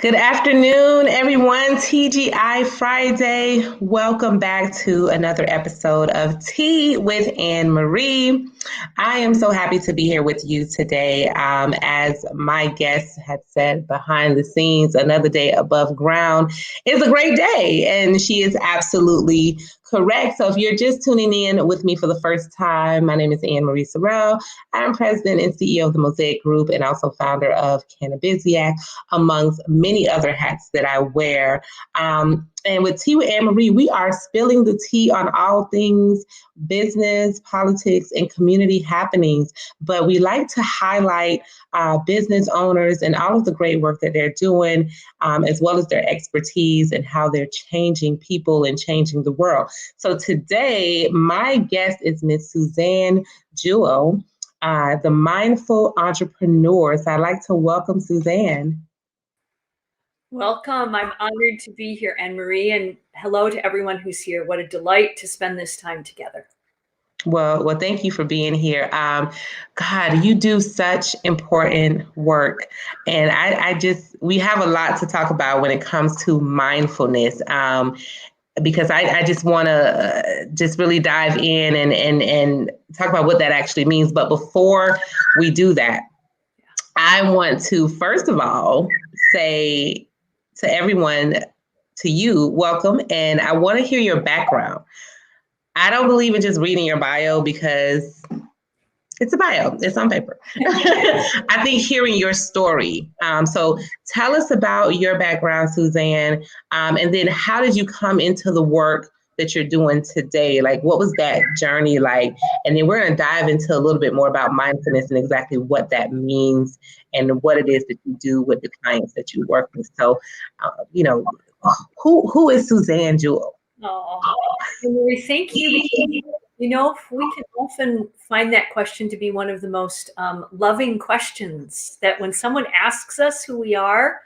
Good afternoon, everyone. TGI Friday. Welcome back to another episode of Tea with Ann Marie. I am so happy to be here with you today. As my guest had said behind the scenes, another day above ground is a great day, and she is absolutely correct. So if you're just tuning in with me for the first time, my name is Ann Marie Sorrell. I'm president and CEO of the Mosaic Group and also founder of Cannabiziac, amongst many other hats that I wear. And with Tea with Ann Marie, we are spilling the tea on all things business, politics, and community happenings. But we like to highlight business owners and all of the great work that they're doing, as well as their expertise and how they're changing people and changing the world. So today, my guest is Miss Suzanne Jewell, the mindful entrepreneur. So I'd like to welcome Suzanne. Welcome. I'm honored to be here, Ann Marie, and hello to everyone who's here. What a delight to spend this time together. Well, thank you for being here. God, you do such important work. And we have a lot to talk about when it comes to mindfulness. Because I just want to just really dive in and talk about what that actually means. But before we do that, I want to, first of all, say to everyone, to you, welcome. And I want to hear your background. I don't believe in just reading your bio because it's a bio, it's on paper. I think hearing your story. So tell us about your background, Suzanne, and then how did you come into the work that you're doing today? Like, what was that journey like? And then we're going to dive into a little bit more about mindfulness and exactly what that means and what it is that you do with the clients that you work with. So, who is Suzanne Jewell? Oh, thank you. You know, we can often find that question to be one of the most loving questions, that when someone asks us who we are,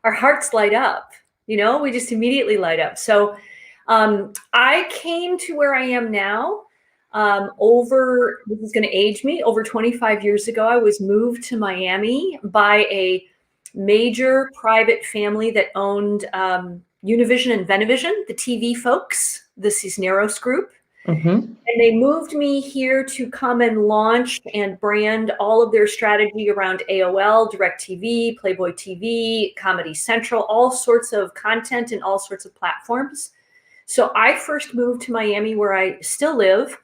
our hearts light up. You know, we just immediately light up. So I came to where I am now this is going to age me, over 25 years ago. I was moved to Miami by a major private family that owned Univision and Venevision, the TV folks, the Cisneros group. Mm-hmm. And they moved me here to come and launch and brand all of their strategy around AOL, DirecTV, Playboy TV, Comedy Central, all sorts of content and all sorts of platforms. So I first moved to Miami, where I still live,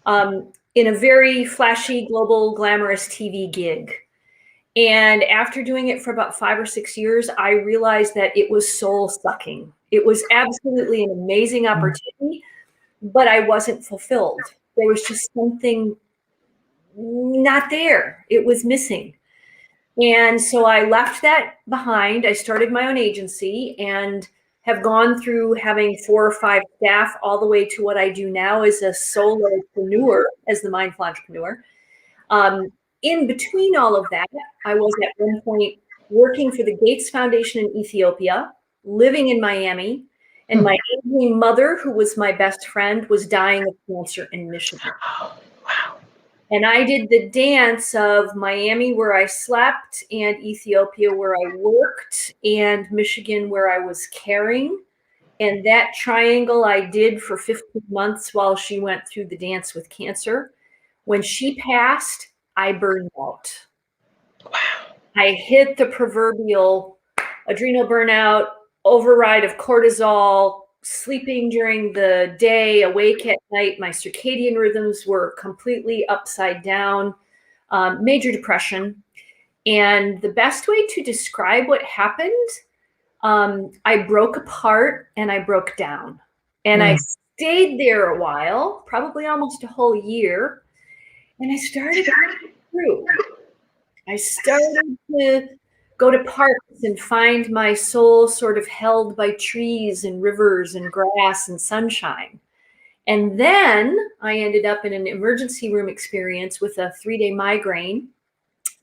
in a very flashy, global, glamorous TV gig. And after doing it for about 5 or 6 years, I realized that it was soul sucking. It was absolutely an amazing opportunity, but I wasn't fulfilled. There was just something not there. It was missing. And so I left that behind. I started my own agency and have gone through having 4 or 5 staff all the way to what I do now as a solopreneur, as the mindful entrepreneur. In between all of that, I was at one point working for the Gates Foundation in Ethiopia, living in Miami, and my aging mother, who was my best friend, was dying of cancer in Michigan. Oh, wow. And I did the dance of Miami, where I slept, and Ethiopia, where I worked, and Michigan, where I was caring. And that triangle I did for 15 months while she went through the dance with cancer. When she passed, I burned out. Wow. I hit the proverbial adrenal burnout, override of cortisol, sleeping during the day, awake at night. My circadian rhythms were completely upside down, major depression. And the best way to describe what happened, I broke apart and I broke down. And I stayed there a while, probably almost a whole year. And I started through. I started to go to parks and find my soul sort of held by trees and rivers and grass and sunshine. And then I ended up in an emergency room experience with a 3-day migraine.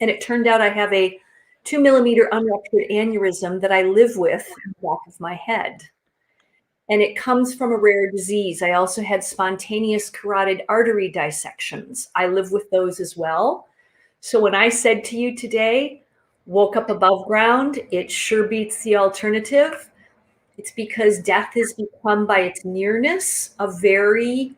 And it turned out I have a 2-millimeter unruptured aneurysm that I live with in the back of my head. And it comes from a rare disease. I also had spontaneous carotid artery dissections. I live with those as well. So when I said to you today, woke up above ground. It sure beats the alternative. It's because death has become, by its nearness, a very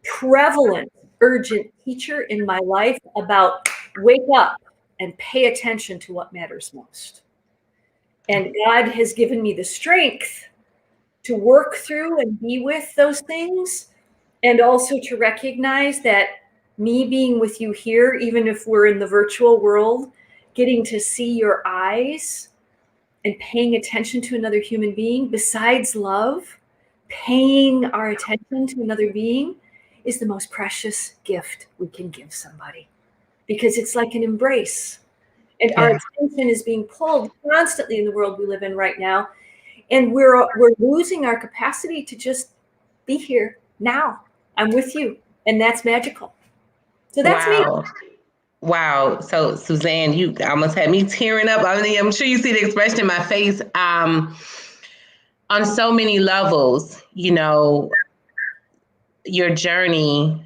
prevalent, urgent teacher in my life about wake up and pay attention to what matters most. And God has given me the strength to work through and be with those things, and also to recognize that me being with you here, even if we're in the virtual world, getting to see your eyes and paying attention to another human being, besides love, paying our attention to another being is the most precious gift we can give somebody, because it's like an embrace. And our attention is being pulled constantly in the world we live in right now. And we're losing our capacity to just be here now. I'm with you. And that's magical. So that's me. Wow. So Suzanne, you almost had me tearing up. I mean, I'm sure you see the expression in my face. On so many levels, you know, your journey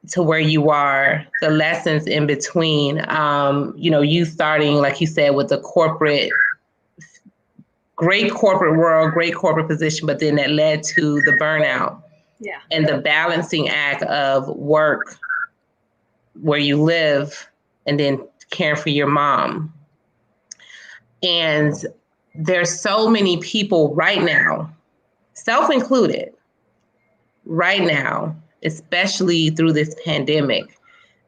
to where you are, the lessons in between, you know, you starting, like you said, with the great corporate world, great corporate position, but then that led to the burnout. Yeah. And the balancing act of work where you live and then caring for your mom. And there's so many people right now, self included, right now, especially through this pandemic,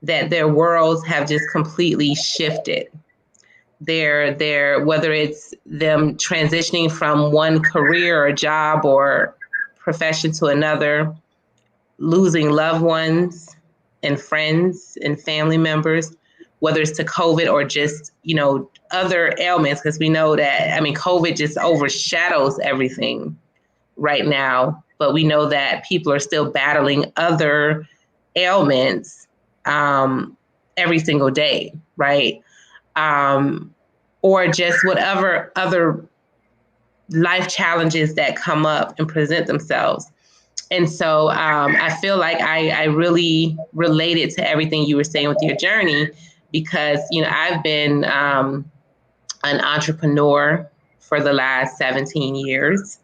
that their worlds have just completely shifted. They're whether it's them transitioning from one career or job or profession to another, losing loved ones and friends and family members, whether it's to COVID or just, you know, other ailments, because we know that, I mean, COVID just overshadows everything right now, but we know that people are still battling other ailments every single day, right? Or just whatever other life challenges that come up and present themselves. And so I feel like I really related to everything you were saying with your journey, because, you know, I've been an entrepreneur for the last 17 years.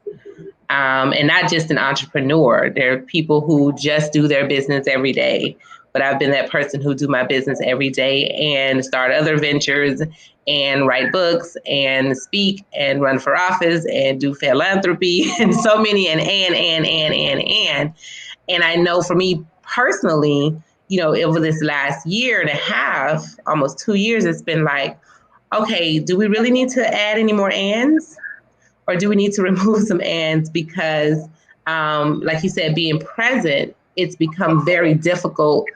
And not just an entrepreneur. There are people who just do their business every day, but I've been that person who do my business every day and start other ventures and write books and speak and run for office and do philanthropy and so many and I know for me personally, you know, over this last year and a half, almost 2 years, it's been like, okay, do we really need to add any more ands? Or do we need to remove some ands? Because, like you said, being present, it's become very difficult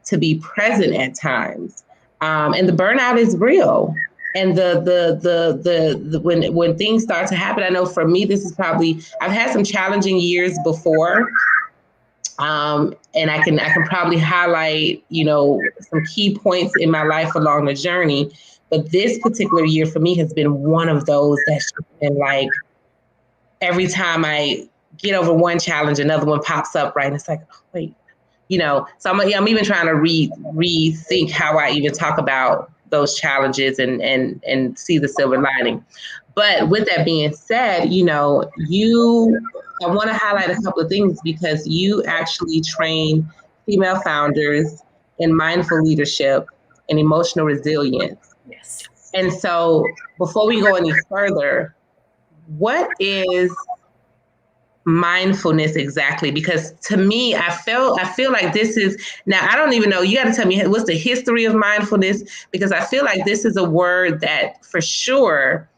to be present at times. And the burnout is real. And when things start to happen, I know for me, this is probably, I've had some challenging years before. And I can probably highlight, you know, some key points in my life along the journey. But this particular year for me has been one of those that's been like, every time I get over one challenge, another one pops up, right? And it's like, oh, wait, you know, so I'm even trying to rethink how I even talk about those challenges and see the silver lining. But with that being said, you know, I want to highlight a couple of things, because you actually train female founders in mindful leadership and emotional resilience. Yes. And so before we go any further, what is mindfulness exactly? Because to me, I feel like this is, now I don't even know, you got to tell me what's the history of mindfulness, because I feel like this is a word that for sure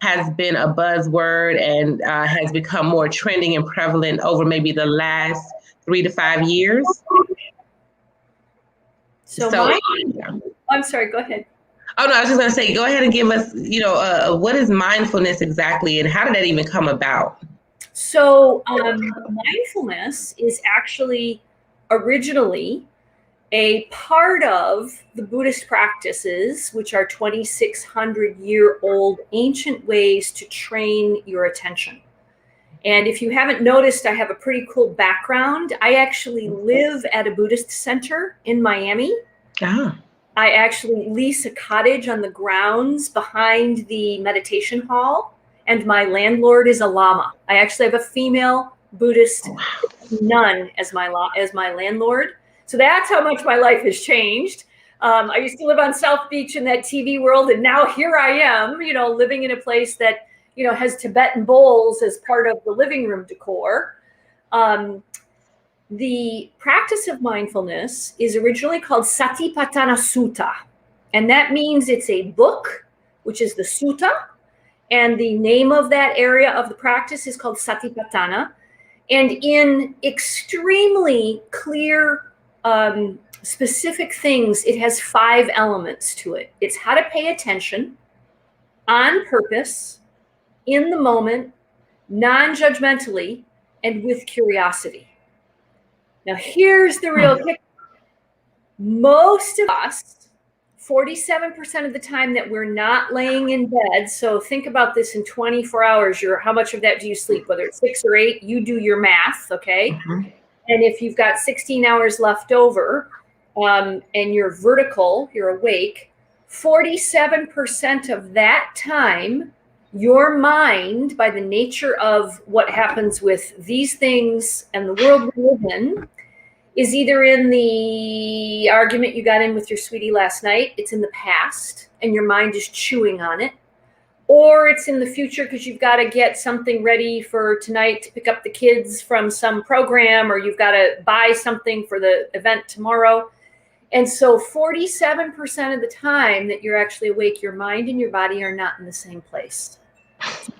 has been a buzzword and has become more trending and prevalent over maybe the last 3 to 5 years. I'm sorry, go ahead. Oh, no, I was just going to say, go ahead and give us, you know, what is mindfulness exactly, and how did that even come about? So mindfulness is actually originally a part of the Buddhist practices, which are 2,600-year-old ancient ways to train your attention. And if you haven't noticed, I have a pretty cool background. I actually live at a Buddhist center in Miami. Ah. I actually lease a cottage on the grounds behind the meditation hall, and my landlord is a lama. I actually have a female Buddhist nun as my landlord. So that's how much my life has changed. I used to live on South Beach in that TV world, and now here I am, living in a place that, has Tibetan bowls as part of the living room decor. The practice of mindfulness is originally called Satipatthana Sutta, and that means it's a book, which is the sutta, and the name of that area of the practice is called Satipatthana. And in extremely clear, specific things, it has 5 elements to it. It's how to pay attention on purpose, in the moment, non-judgmentally, and with curiosity. Now, here's the real kicker. Most of us, 47% of the time that we're not laying in bed, so think about this in 24 hours, how much of that do you sleep? Whether it's 6 or 8, you do your math, okay? Mm-hmm. And if you've got 16 hours left over and you're vertical, you're awake, 47% of that time, your mind, by the nature of what happens with these things and the world we live in, is either in the argument you got in with your sweetie last night, it's in the past, and your mind is chewing on it, or it's in the future because you've got to get something ready for tonight to pick up the kids from some program, or you've got to buy something for the event tomorrow. And so 47% of the time that you're actually awake, your mind and your body are not in the same place.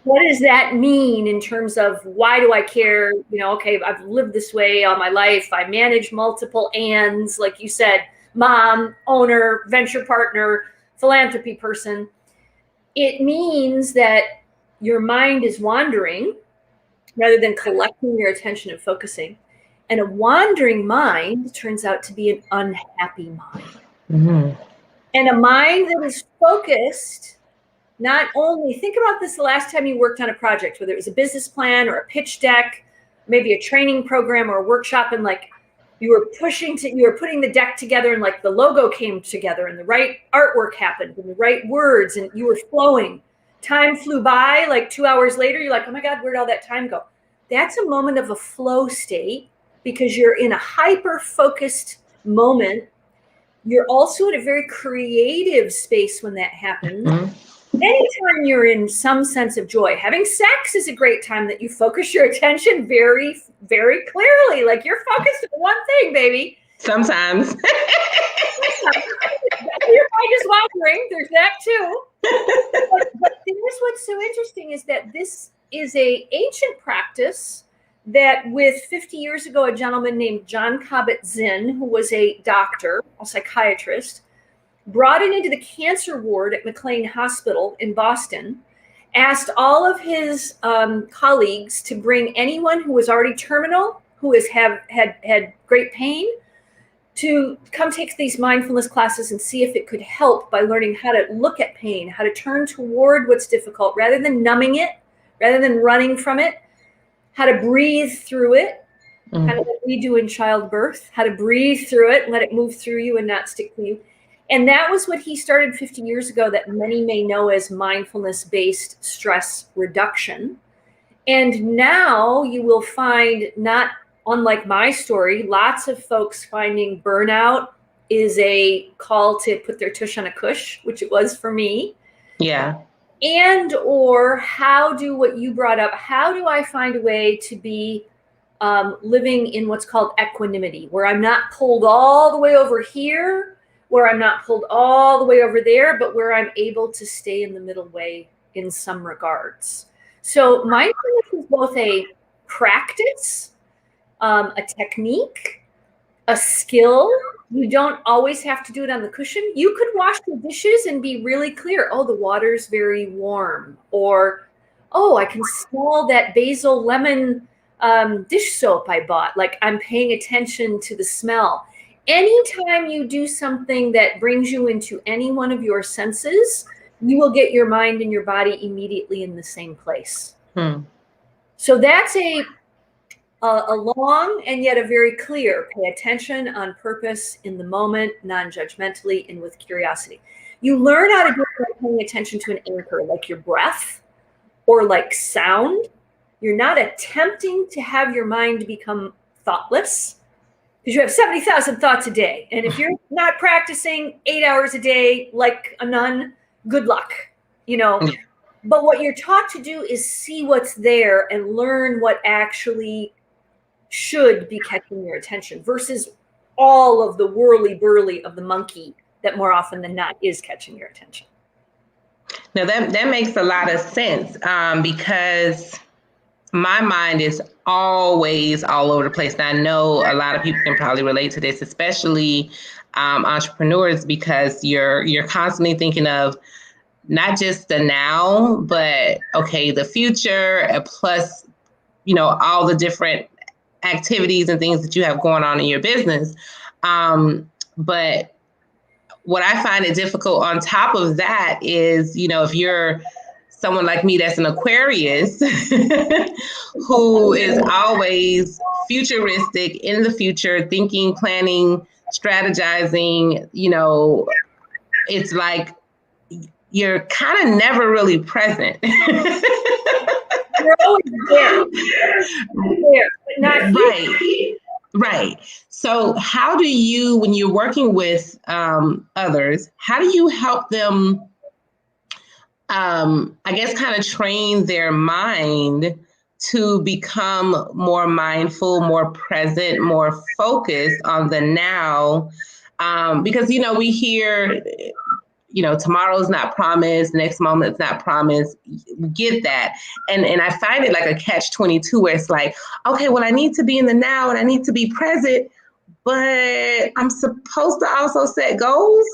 What does that mean in terms of why do I care? Okay, I've lived this way all my life. I manage multiple ands, like you said, mom, owner, venture partner, philanthropy person. It means that your mind is wandering rather than collecting your attention and focusing. And a wandering mind turns out to be an unhappy mind. Mm-hmm. And a mind that is focused, not only, think about this the last time you worked on a project, whether it was a business plan or a pitch deck, maybe a training program or a workshop, and like you were putting the deck together and like the logo came together and the right artwork happened and the right words and you were flowing. Time flew by, like 2 hours later, you're like, oh my God, where'd all that time go? That's a moment of a flow state because you're in a hyper-focused moment. You're also in a very creative space when that happens. Mm-hmm. Anytime you're in some sense of joy, having sex is a great time that you focus your attention very, very clearly. Like you're focused on one thing, baby. Sometimes. Your mind is wandering. There's that too. But here's what's so interesting is that this is an ancient practice that with 50 years ago, a gentleman named John Kabat-Zinn, who was a doctor, a psychiatrist, brought it into the cancer ward at McLean Hospital in Boston, asked all of his colleagues to bring anyone who was already terminal, who had great pain, to come take these mindfulness classes and see if it could help by learning how to look at pain, how to turn toward what's difficult, rather than numbing it, rather than running from it, how to breathe through it, kind of like we do in childbirth, how to breathe through it and let it move through you and not stick to you. And that was what he started 50 years ago that many may know as mindfulness-based stress reduction. And now you will find, not unlike my story, lots of folks finding burnout is a call to put their tush on a cush, which it was for me. Yeah. And or what you brought up, how do I find a way to be living in what's called equanimity, where I'm not pulled all the way over here, where I'm not pulled all the way over there, but where I'm able to stay in the middle way in some regards. So mindfulness is both a practice, a technique, a skill. You don't always have to do it on the cushion. You could wash the dishes and be really clear. Oh, the water's very warm. Or, oh, I can smell that basil lemon dish soap I bought. Like I'm paying attention to the smell. Anytime you do something that brings you into any one of your senses, you will get your mind and your body immediately in the same place. So that's a a long and yet a very clear, pay attention on purpose in the moment, non-judgmentally and with curiosity. You learn how to do it by paying attention to an anchor, like your breath or like sound. You're not attempting to have your mind become thoughtless, because you have 70,000 thoughts a day. And if you're not practicing 8 hours a day like a nun, good luck, you know. But what you're taught to do is see what's there and learn what actually should be catching your attention versus all of the whirly-burly of the monkey that more often than not is catching your attention. Now that makes a lot of sense, because my mind is always all over the place. And I know a lot of people can probably relate to this, especially entrepreneurs, because you're constantly thinking of not just the now, but okay, the future, plus, all the different activities and things that you have going on in your business. But what I find it difficult on top of that is, if you're someone like me that's an Aquarius who is always futuristic, in the future, thinking, planning, strategizing, it's like you're kind of never really present. You're always there, but not here. Right. So how do you, when you're working with others, how do you help them, I guess, kind of train their mind to become more mindful, more present, more focused on the now? Because, we hear, tomorrow's not promised, next moment's not promised. Get that. And I find it like a catch-22 where it's like, okay, well, I need to be in the now and I need to be present, but I'm supposed to also set goals.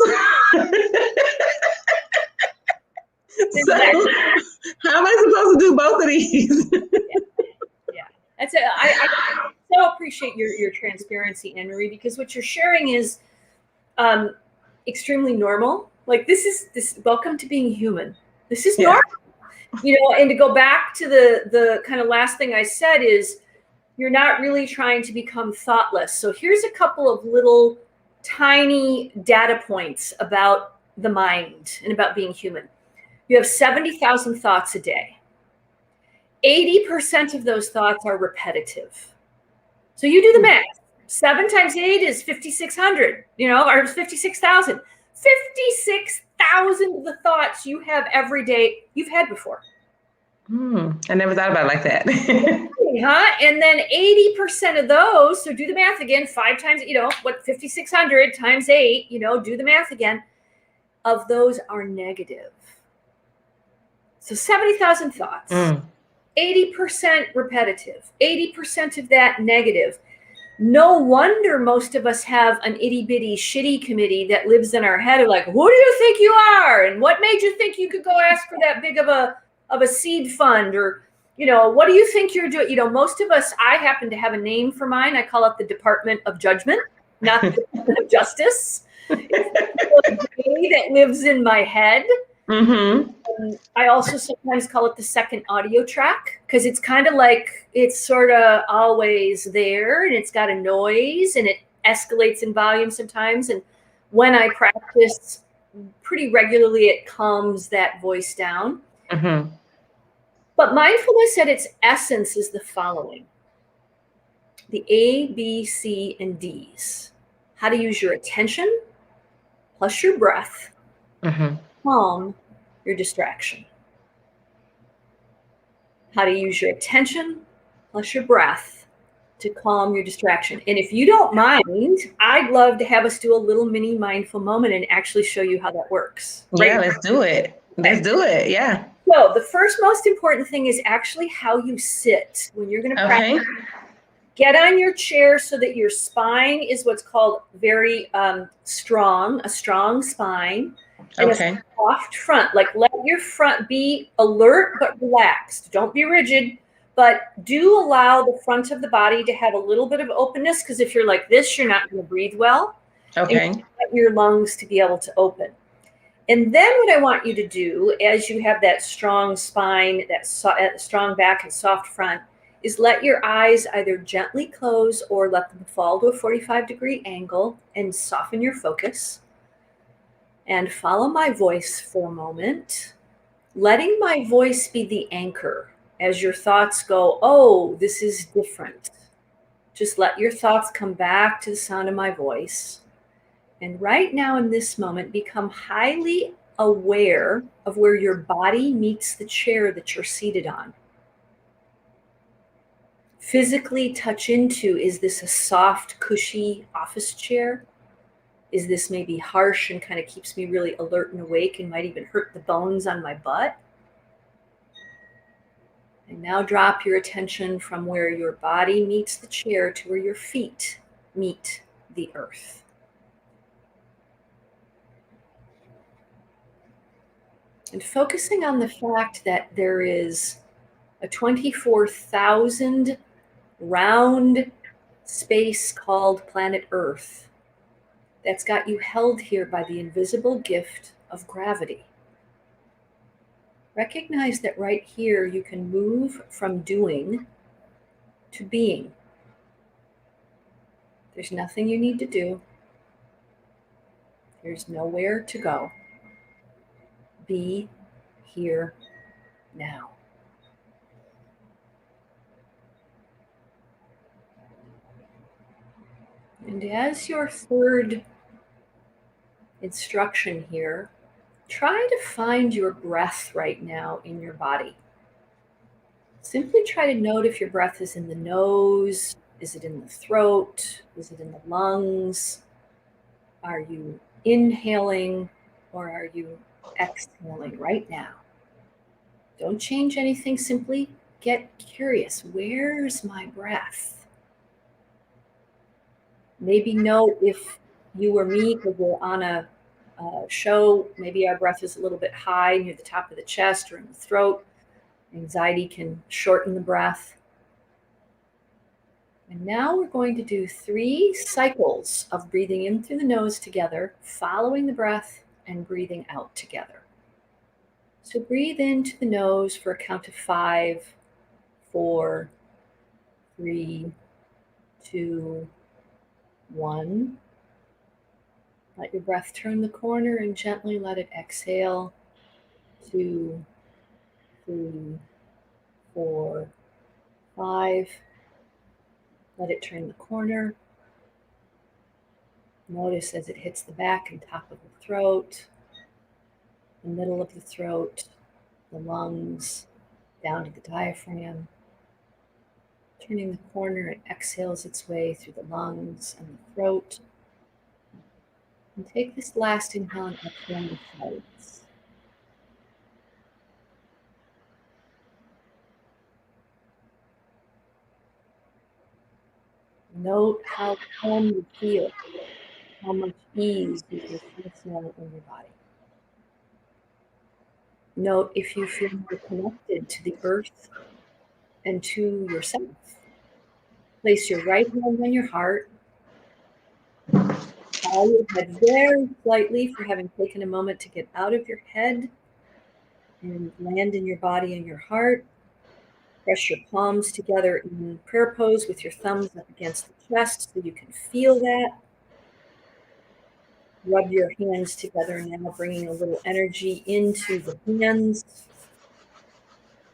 So how am I supposed to do both of these? Yeah. That's it. I so appreciate your transparency, Ann Marie, because what you're sharing is extremely normal. Like this welcome to being human. This is normal. And to go back to the kind of last thing I said is you're not really trying to become thoughtless. So here's a couple of little tiny data points about the mind and about being human. You have 70,000 thoughts a day. 80% of those thoughts are repetitive. So you do the math. 7 times 8 is 5,600, or 56,000. 56,000 of the thoughts you have every day you've had before. I never thought about it like that. And then 80% of those, so do the math again, 5 times, 5,600 times 8, do the math again, of those are negative. So 70,000 thoughts, 80% repetitive, 80% of that negative. No wonder most of us have an itty bitty shitty committee that lives in our head of like, who do you think you are? And what made you think you could go ask for that big of a seed fund? Or, what do you think you're doing? Most of us, I happen to have a name for mine. I call it the Department of Judgment, not the Department of Justice. It's the that lives in my head. I also sometimes call it the second audio track, because it's kind of like it's sort of always there and it's got a noise and it escalates in volume sometimes. And when I practice pretty regularly, it calms that voice down. But mindfulness at its essence is the following: the A, B, C, and D's. How to use your attention plus your breath, calm your distraction. How to use your attention plus your breath to calm your distraction. And if you don't mind, I'd love to have us do a little mini mindful moment and actually show you how that works. Yeah, let's do it. Let's do it. Yeah. So the first most important thing is actually how you sit when you're going to practice. Get on your chair so that your spine is what's called very strong, a strong spine. And a soft front. Like, let your front be alert but relaxed. Don't be rigid, but do allow the front of the body to have a little bit of openness, because if you're like this, you're not going to breathe well. And you want your lungs to be able to open. And then what I want you to do, as you have that strong spine, that strong back and soft front, is let your eyes either gently close or let them fall to a 45-degree angle and soften your focus. And follow my voice for a moment, letting my voice be the anchor as your thoughts go, oh, this is different. Just let your thoughts come back to the sound of my voice. And right now in this moment, become highly aware of where your body meets the chair that you're seated on. Physically touch into, is this a soft, cushy office chair? Is this maybe harsh and kind of keeps me really alert and awake and might even hurt the bones on my butt? And now drop your attention from where your body meets the chair to where your feet meet the earth. And focusing on the fact that there is a 24,000 round space called planet Earth that's got you held here by the invisible gift of gravity. Recognize that right here you can move from doing to being. There's nothing you need to do. There's nowhere to go. Be here now. And as your third instruction here, try to find your breath right now in your body. Simply try to note if your breath is in the nose, is it in the throat, is it in the lungs? Are you inhaling or are you exhaling right now? Don't change anything, simply get curious. Where's my breath? Maybe note if you or me, because we're on a show, maybe our breath is a little bit high near the top of the chest or in the throat. Anxiety can shorten the breath. And now we're going to do 3 cycles of breathing in through the nose together, following the breath and breathing out together. So breathe into the nose for a count of 5, 4, 3, 2, 1. Let your breath turn the corner and gently let it exhale. 2, 3, 4, 5. Let it turn the corner. Notice as it hits the back and top of the throat, the middle of the throat, the lungs, down to the diaphragm. Turning the corner, it exhales its way through the lungs and the throat. And take this last inhale and exhale on the sides. Note how calm you feel, how much ease you can feel in your body. Note if you feel more connected to the earth and to yourself. Place your right hand on your heart. Bow your head very slightly for having taken a moment to get out of your head and land in your body and your heart. Press your palms together in prayer pose with your thumbs up against the chest so you can feel that. Rub your hands together now, bringing a little energy into the hands.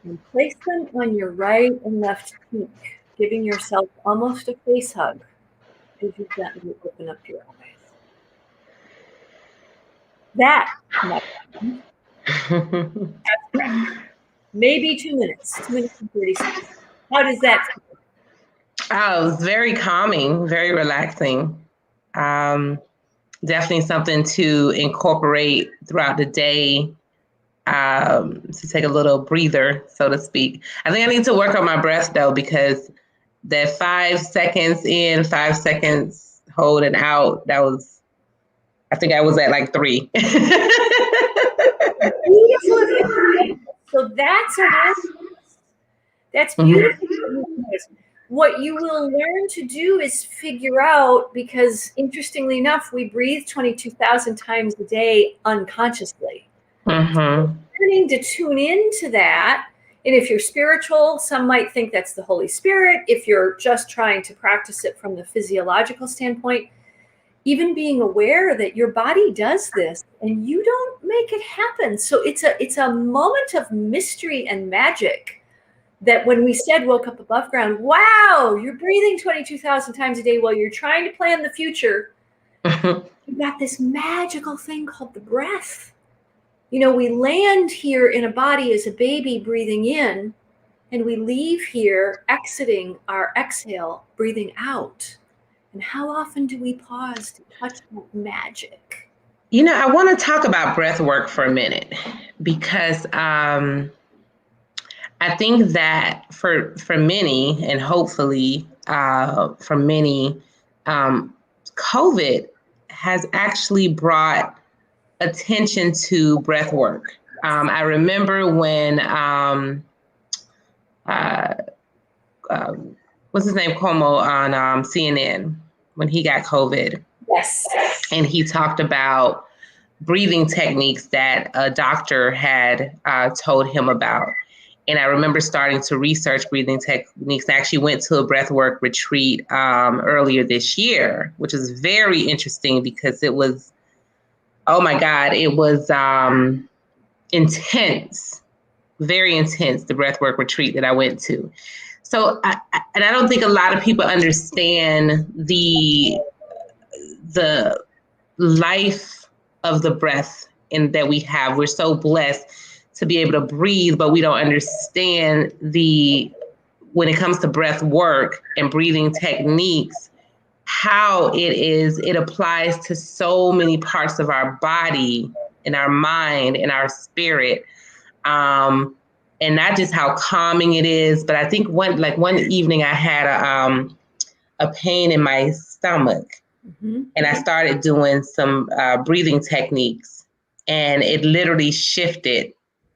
And place them on your right and left cheek, giving yourself almost a face hug as you gently open up your eyes. That, my friend, maybe 2 minutes, 2 minutes and 30 seconds. How does that feel? Oh, it's very calming, very relaxing. Definitely something to incorporate throughout the day, to take a little breather, so to speak. I think I need to work on my breath, though, because that 5 seconds in, 5 seconds hold and out, I think I was at like 3. So that's beautiful. What you will learn to do is figure out, because interestingly enough, we breathe 22,000 times a day unconsciously. Mm-hmm. So learning to tune into that And if you're spiritual, some might think that's the Holy Spirit. If you're just trying to practice it from the physiological standpoint, even being aware that your body does this and you don't make it happen. So it's a moment of mystery and magic that when we said woke up above ground, wow, you're breathing 22,000 times a day while you're trying to plan the future. You've got this magical thing called the breath. You know, we land here in a body as a baby breathing in, and we leave here exiting our exhale, breathing out. And how often do we pause to touch that magic? You know, I want to talk about breath work for a minute because I think that for many, and hopefully for many, COVID has actually brought attention to breath work. I remember when what's his name, Cuomo on CNN, when he got COVID. Yes. And he talked about breathing techniques that a doctor had told him about. And I remember starting to research breathing techniques. I actually went to a breathwork retreat earlier this year, which was very interesting because it was, oh my God, it was intense, very intense, the breathwork retreat that I went to. So, I don't think a lot of people understand the life of the breath and that we have. We're so blessed to be able to breathe, but we don't understand when it comes to breath work and breathing techniques, how it applies to so many parts of our body and our mind and our spirit. And not just how calming it is, but I think one evening I had a pain in my stomach, and I started doing some breathing techniques, and it literally shifted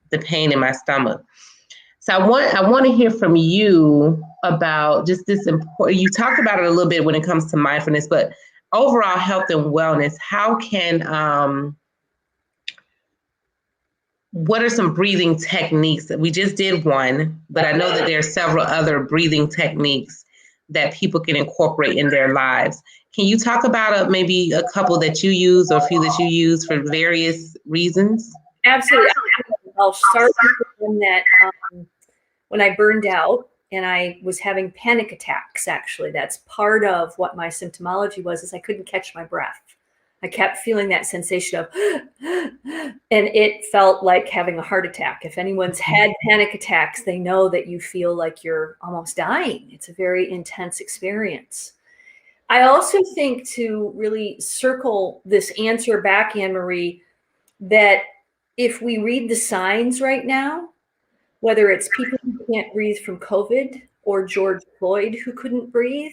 the pain in my stomach. So I want to hear from you about just this important. You talked about it a little bit when it comes to mindfulness, but overall health and wellness. How can what are some breathing techniques? We just did one, but I know that there are several other breathing techniques that people can incorporate in their lives. Can you talk about maybe a couple that you use or a few that you use for various reasons? Absolutely. I'll start with one that when I burned out and I was having panic attacks, actually, that's part of what my symptomology was, is I couldn't catch my breath. I kept feeling that sensation of, and it felt like having a heart attack. If anyone's had panic attacks, they know that you feel like you're almost dying. It's a very intense experience. I also think, to really circle this answer back, Ann Marie, that if we read the signs right now, whether it's people who can't breathe from COVID or George Floyd who couldn't breathe,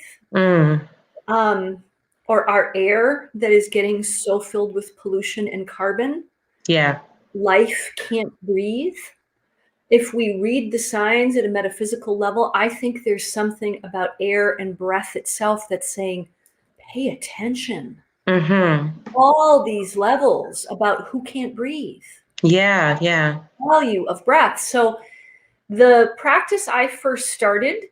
or our air that is getting so filled with pollution and carbon. Yeah. Life can't breathe. If we read the signs at a metaphysical level, I think there's something about air and breath itself that's saying, pay attention. All these levels about who can't breathe. Yeah. Value of breath. So the practice I first started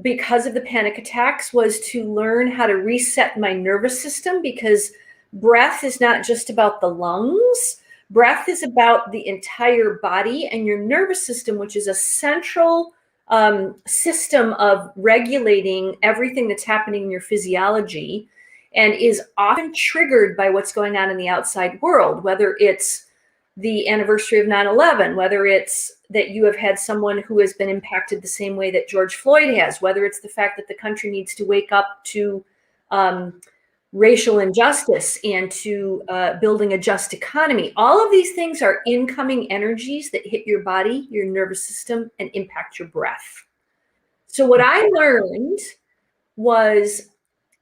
because of the panic attacks was to learn how to reset my nervous system, because breath is not just about the lungs. Breath is about the entire body, and your nervous system, which is a central system of regulating everything that's happening in your physiology and is often triggered by what's going on in the outside world, whether it's the anniversary of 9/11, whether it's that you have had someone who has been impacted the same way that George Floyd has, whether it's the fact that the country needs to wake up to racial injustice and to building a just economy. All of these things are incoming energies that hit your body, your nervous system, and impact your breath. So what I learned was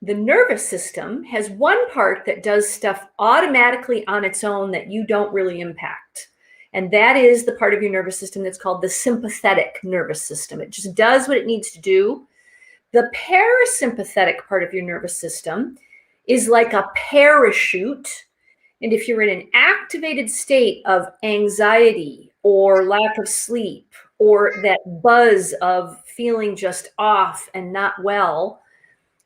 the nervous system has one part that does stuff automatically on its own that you don't really impact. And that is the part of your nervous system that's called the sympathetic nervous system. It just does what it needs to do. The parasympathetic part of your nervous system is like a parachute. And if you're in an activated state of anxiety or lack of sleep or that buzz of feeling just off and not well,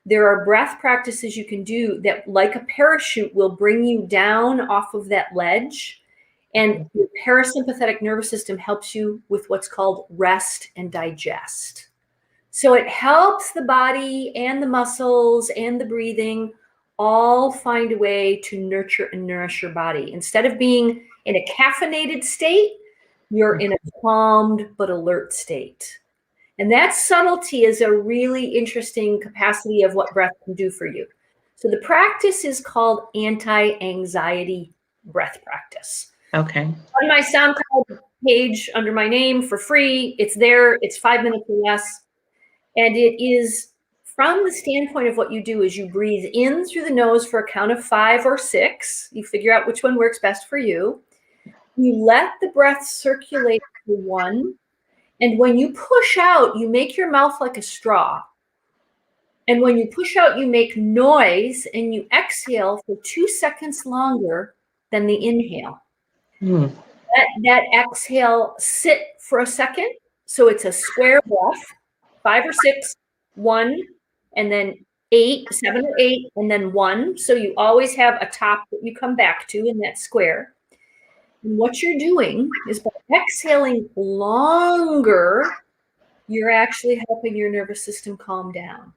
there are breath practices you can do that, like a parachute, will bring you down off of that ledge. And your parasympathetic nervous system helps you with what's called rest and digest. So it helps the body and the muscles and the breathing all find a way to nurture and nourish your body. Instead of being in a caffeinated state, you're in a calmed but alert state. And that subtlety is a really interesting capacity of what breath can do for you. So the practice is called anti-anxiety breath practice. Okay. On my SoundCloud page under my name for free, it's there. It's 5 minutes or less. And it is from the standpoint of what you do is you breathe in through the nose for a count of 5 or 6. You figure out which one works best for you. You let the breath circulate to 1. And when you push out, you make your mouth like a straw. And when you push out, you make noise and you exhale for 2 seconds longer than the inhale. Mm. That exhale sit for a second. So it's a square breath, 5 or 6, 1, and then 8, 7 or 8, and then 1. So you always have a top that you come back to in that square. And what you're doing is by exhaling longer, you're actually helping your nervous system calm down.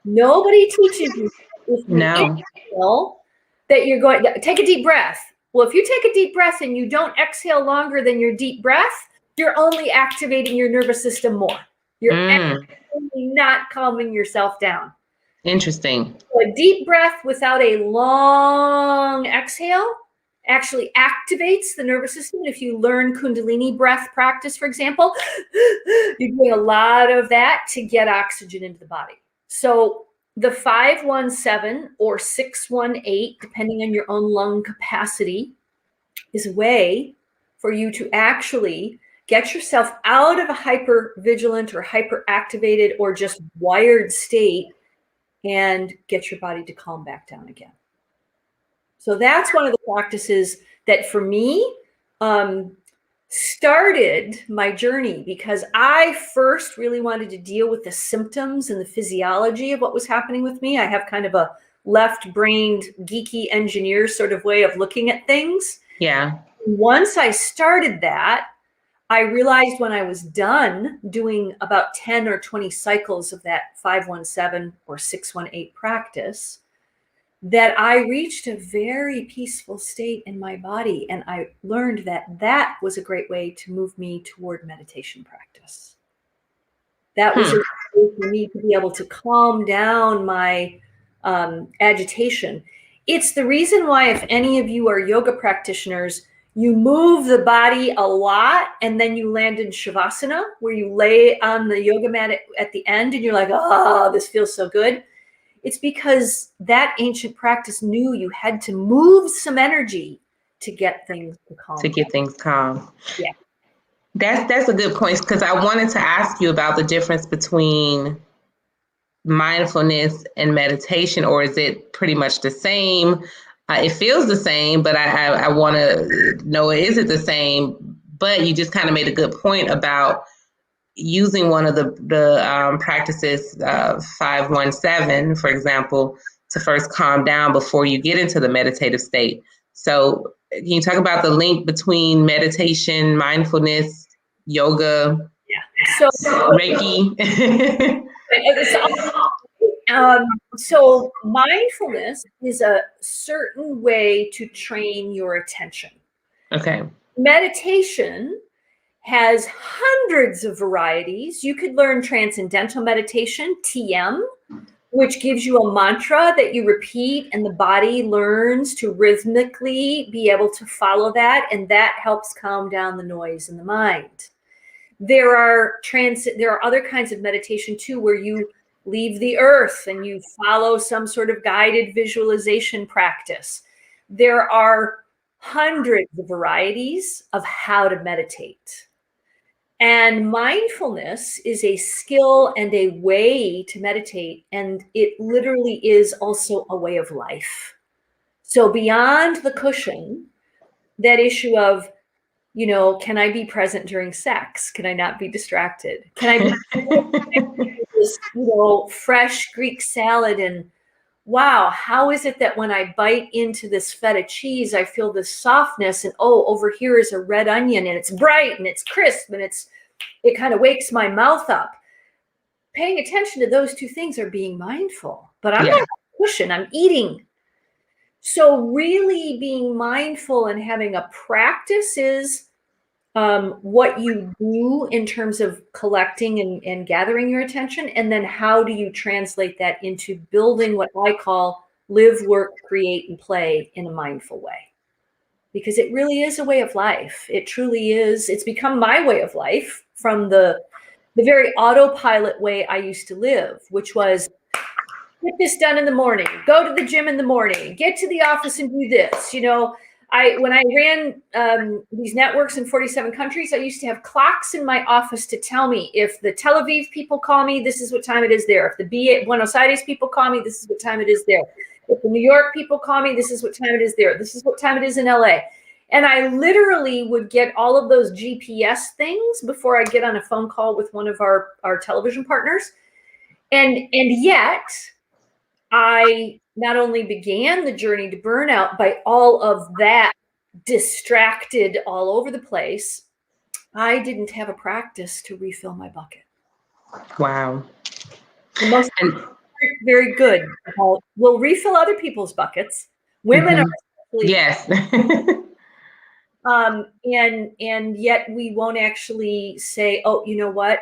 Nobody teaches you if you exhale that you're going to take a deep breath. Well, if you take a deep breath and you don't exhale longer than your deep breath, you're only activating your nervous system more. You're actually not calming yourself down. Interesting. So a deep breath without a long exhale actually activates the nervous system. If you learn Kundalini breath practice, for example, you're doing a lot of that to get oxygen into the body. So the 5-1-7 or 6-1-8, depending on your own lung capacity, is a way for you to actually get yourself out of a hyper-vigilant or hyper-activated or just wired state and get your body to calm back down again. So that's one of the practices that for me started my journey, because I first really wanted to deal with the symptoms and the physiology of what was happening with me. I have kind of a left-brained, geeky engineer sort of way of looking at things. Yeah. Once I started that, I realized when I was done doing about 10 or 20 cycles of that 5-1-7 or 6-1-8 practice, that I reached a very peaceful state in my body. And I learned that that was a great way to move me toward meditation practice. That was a way for me to be able to calm down my agitation. It's the reason why, if any of you are yoga practitioners, you move the body a lot and then you land in Shavasana, where you lay on the yoga mat at the end and you're like, oh, this feels so good. It's because that ancient practice knew you had to move some energy to get things to calm. Yeah. That's a good point, because I wanted to ask you about the difference between mindfulness and meditation, or is it pretty much the same? It feels the same, but I want to know, is it the same? But you just kind of made a good point about using one of the practices, 5-1-7, for example, to first calm down before you get into the meditative state. So can you talk about the link between meditation, mindfulness, yoga, Reiki? So mindfulness is a certain way to train your attention. Okay. Meditation has hundreds of varieties. You could learn transcendental meditation, TM, which gives you a mantra that you repeat and the body learns to rhythmically be able to follow that, and that helps calm down the noise in the mind. There are other kinds of meditation too, where you leave the earth and you follow some sort of guided visualization practice. There are hundreds of varieties of how to meditate. And mindfulness is a skill and a way to meditate, and it literally is also a way of life. So beyond the cushion, that issue of Can I be present during sex? Can I not be distracted? Can I be this, fresh Greek salad, and wow, how is it that when I bite into this feta cheese, I feel this softness, and over here is a red onion, and it's bright and it's crisp, and it kind of wakes my mouth up. Paying attention to those two things are being mindful, but I'm not pushing, I'm eating. So really being mindful and having a practice is what you do in terms of collecting and gathering your attention. And then how do you translate that into building what I call live, work, create, and play in a mindful way? Because it really is a way of life. It truly is. It's become my way of life from the very autopilot way I used to live, which was get this done in the morning, go to the gym in the morning, get to the office and do this. When I ran these networks in 47 countries, I used to have clocks in my office to tell me if the Tel Aviv people call me, this is what time it is there. If the Buenos Aires people call me, this is what time it is there. If the New York people call me, this is what time it is there. This is what time it is in LA. And I literally would get all of those GPS things before I get on a phone call with one of our television partners. And yet I not only began the journey to burnout by all of that distracted all over the place, I didn't have a practice to refill my bucket. Wow. The most very good. We'll refill other people's buckets. Women are yes. And yet we won't actually say, oh, you know what?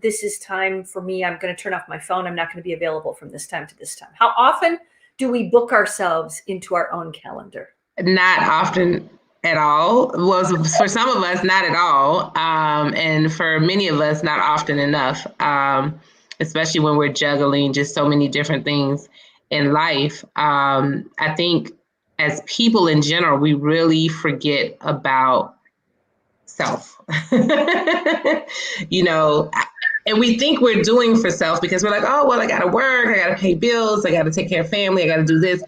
This is time for me. I'm going to turn off my phone. I'm not going to be available from this time to this time. How often do we book ourselves into our own calendar? Not often at all. Well, for some of us, not at all. And for many of us, not often enough, especially when we're juggling just so many different things in life. I think as people in general, we really forget about self. And we think we're doing for self because we're like, oh, well, I got to work, I got to pay bills, I got to take care of family, I got to do this.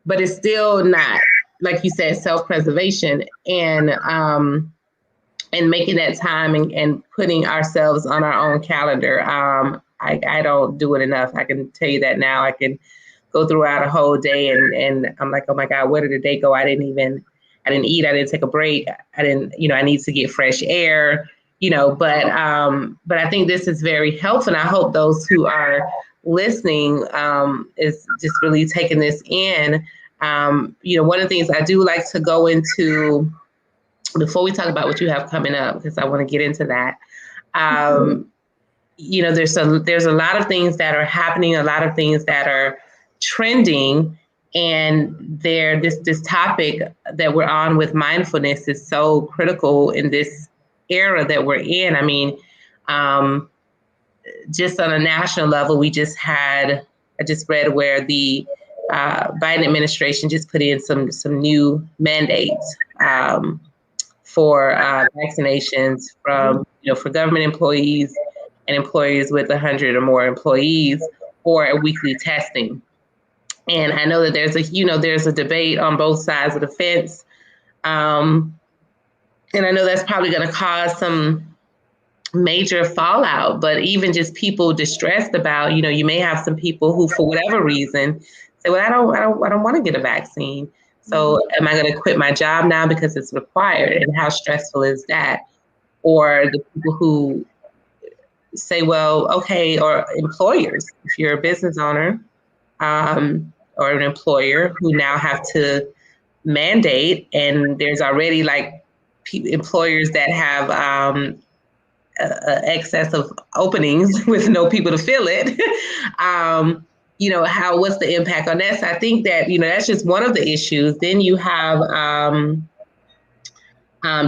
But it's still not, like you said, self-preservation and making that time and putting ourselves on our own calendar. I don't do it enough. I can tell you that now. I can go throughout a whole day and I'm like, oh my God, where did the day go? I didn't eat, I didn't take a break. I need to get fresh air. But I think this is very helpful. And I hope those who are listening is just really taking this in. One of the things I do like to go into before we talk about what you have coming up, because I want to get into that. There's a lot of things that are happening, a lot of things that are trending. And this topic that we're on with mindfulness is so critical in this era that we're in. I mean, just on a national level, I just read where the Biden administration just put in some new mandates for vaccinations for government employees and employees with 100 or more employees, or a weekly testing. And I know that there's a debate on both sides of the fence. And I know that's probably going to cause some major fallout, but even just people distressed about, you may have some people who, for whatever reason, say, well, I don't want to get a vaccine. So am I going to quit my job now because it's required? And how stressful is that? Or the people who say, well, okay, or employers, if you're a business owner or an employer who now have to mandate, and there's already employers that have excess of openings with no people to fill it. What's the impact on that? So I think that, that's just one of the issues. Then you have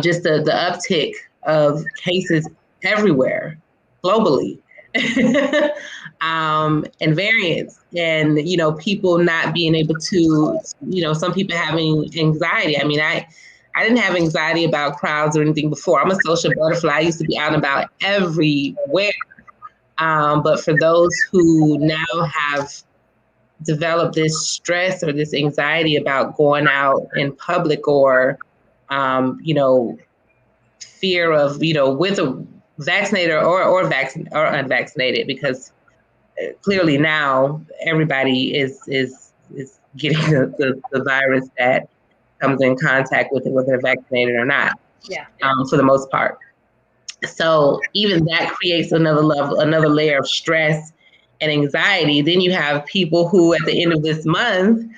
just the uptick of cases everywhere globally. And variants, and people not being able to, some people having anxiety. I mean, I didn't have anxiety about crowds or anything before. I'm a social butterfly. I used to be out and about everywhere. But for those who now have developed this stress or this anxiety about going out in public or, fear of, with a vaccinated or unvaccinated, because clearly now everybody is getting the virus that comes in contact with it, whether they're vaccinated or not. Yeah. For the most part. So even that creates another layer of stress and anxiety. Then you have people who at the end of this month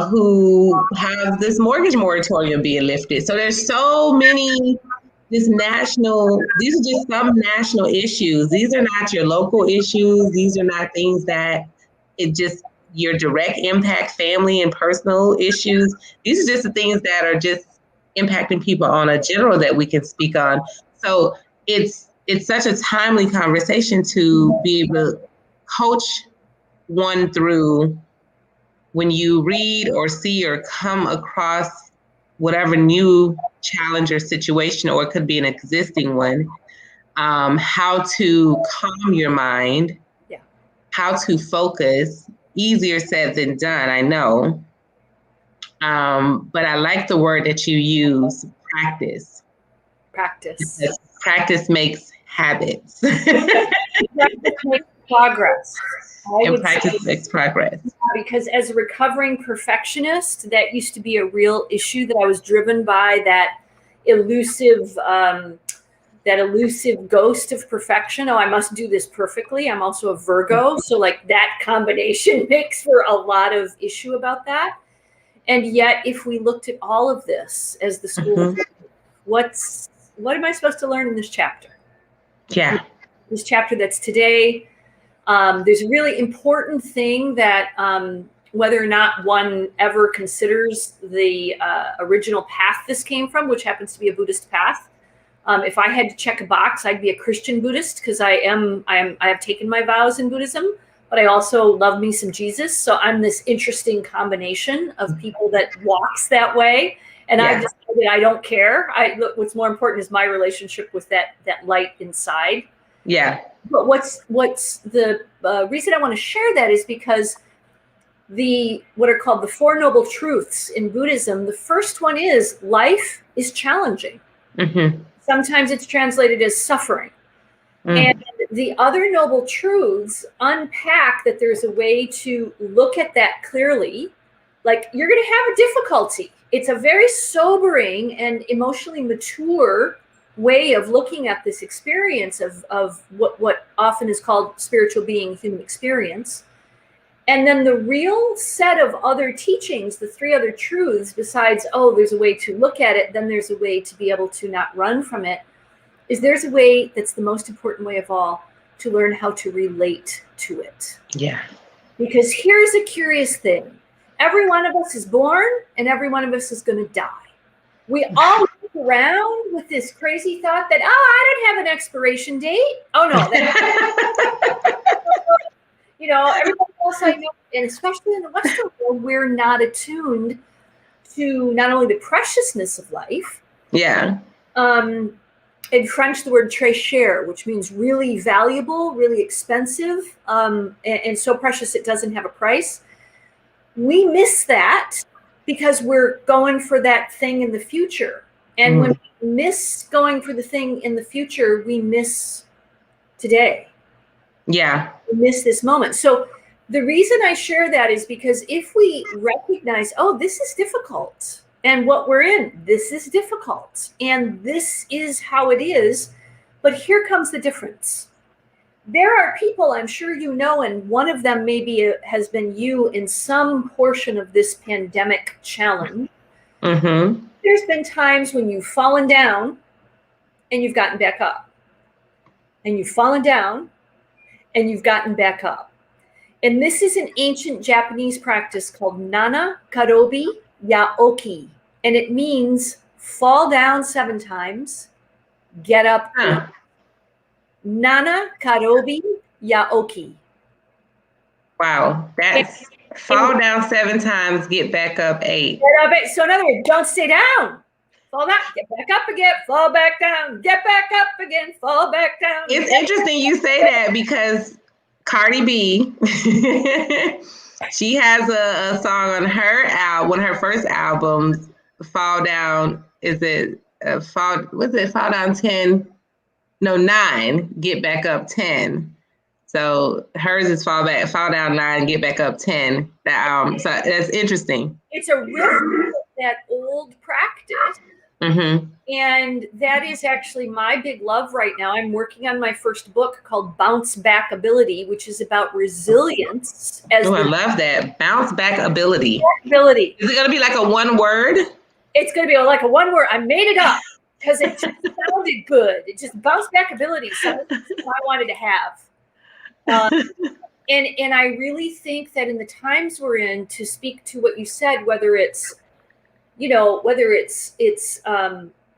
who have this mortgage moratorium being lifted. So there's so many these are just some national issues. These are not your local issues. These are not things that your direct impact family and personal issues. These are just the things that are just impacting people on a general that we can speak on. So it's such a timely conversation to be able to coach one through when you read or see or come across whatever new challenge or situation, or it could be an existing one, how to calm your mind, how to focus. Easier said than done, I know. But I like the word that you use, practice. Because practice makes habits. Practice makes progress. And practice makes progress. Because as a recovering perfectionist, that used to be a real issue, that I was driven by that elusive ghost of perfection. Oh, I must do this perfectly. I'm also a Virgo. So like that combination makes for a lot of issue about that. And yet, if we looked at all of this as the school, what am I supposed to learn in this chapter? Yeah. This chapter that's today. There's a really important thing that whether or not one ever considers the original path this came from, which happens to be a Buddhist path. If I had to check a box, I'd be a Christian Buddhist, because I have taken my vows in Buddhism, but I also love me some Jesus. So I'm this interesting combination of people that walks that way. And I've decided I don't care. What's more important is my relationship with that light inside. Yeah. But what's the reason I want to share that is because what are called the Four Noble Truths in Buddhism, the first one is life is challenging. Mm-hmm. Sometimes it's translated as suffering. And the other noble truths unpack that there's a way to look at that clearly. Like, you're going to have a difficulty. It's a very sobering and emotionally mature way of looking at this experience of what often is called spiritual being, human experience. And then the real set of other teachings, the three other truths, besides, there's a way to look at it, then there's a way to be able to not run from it, is there's a way that's the most important way of all, to learn how to relate to it. Yeah. Because here's a curious thing. Every one of us is born, and every one of us is going to die. We all look around with this crazy thought that, I don't have an expiration date. Oh, no. Everybody else I know, and especially in the Western world, we're not attuned to not only the preciousness of life. Yeah. In French, the word très cher, which means really valuable, really expensive, and so precious it doesn't have a price. We miss that because we're going for that thing in the future. And when we miss going for the thing in the future, we miss today. Yeah. We miss this moment. So the reason I share that is because if we recognize, this is difficult, and what we're in, this is difficult, and this is how it is, but here comes the difference. There are people, I'm sure you know, and one of them maybe has been you in some portion of this pandemic challenge. Mm-hmm. There's been times when you've fallen down and you've gotten back up. And you've fallen down and you've gotten back up. And this is an ancient Japanese practice called Nana Karobi Yaoki. And it means fall down 7 times, get up 8. Nana Karobi Yaoki. Wow, that's fall down 7 times, get back up 8. Get up 8. So in other words, don't stay down. Fall down, get back up again, fall back down, get back up again, fall back down. It's interesting you say that, because Cardi B, she has a song on her album, one of her first albums, Fall Down. Is it fall down 10, no 9, get back up 10. So hers is fall down 9, get back up 10. So that's interesting. It's a riff of that old practice. Mm-hmm. And that is actually my big love right now. I'm working on my first book called Bounce Back Ability, which is about resilience. I love that. Bounce back ability. Ability. Is it going to be like a one word? It's going to be like a one word. I made it up because it just sounded good. It just bounce back ability. So that's what I wanted to have. And I really think that in the times we're in, to speak to what you said, whether it's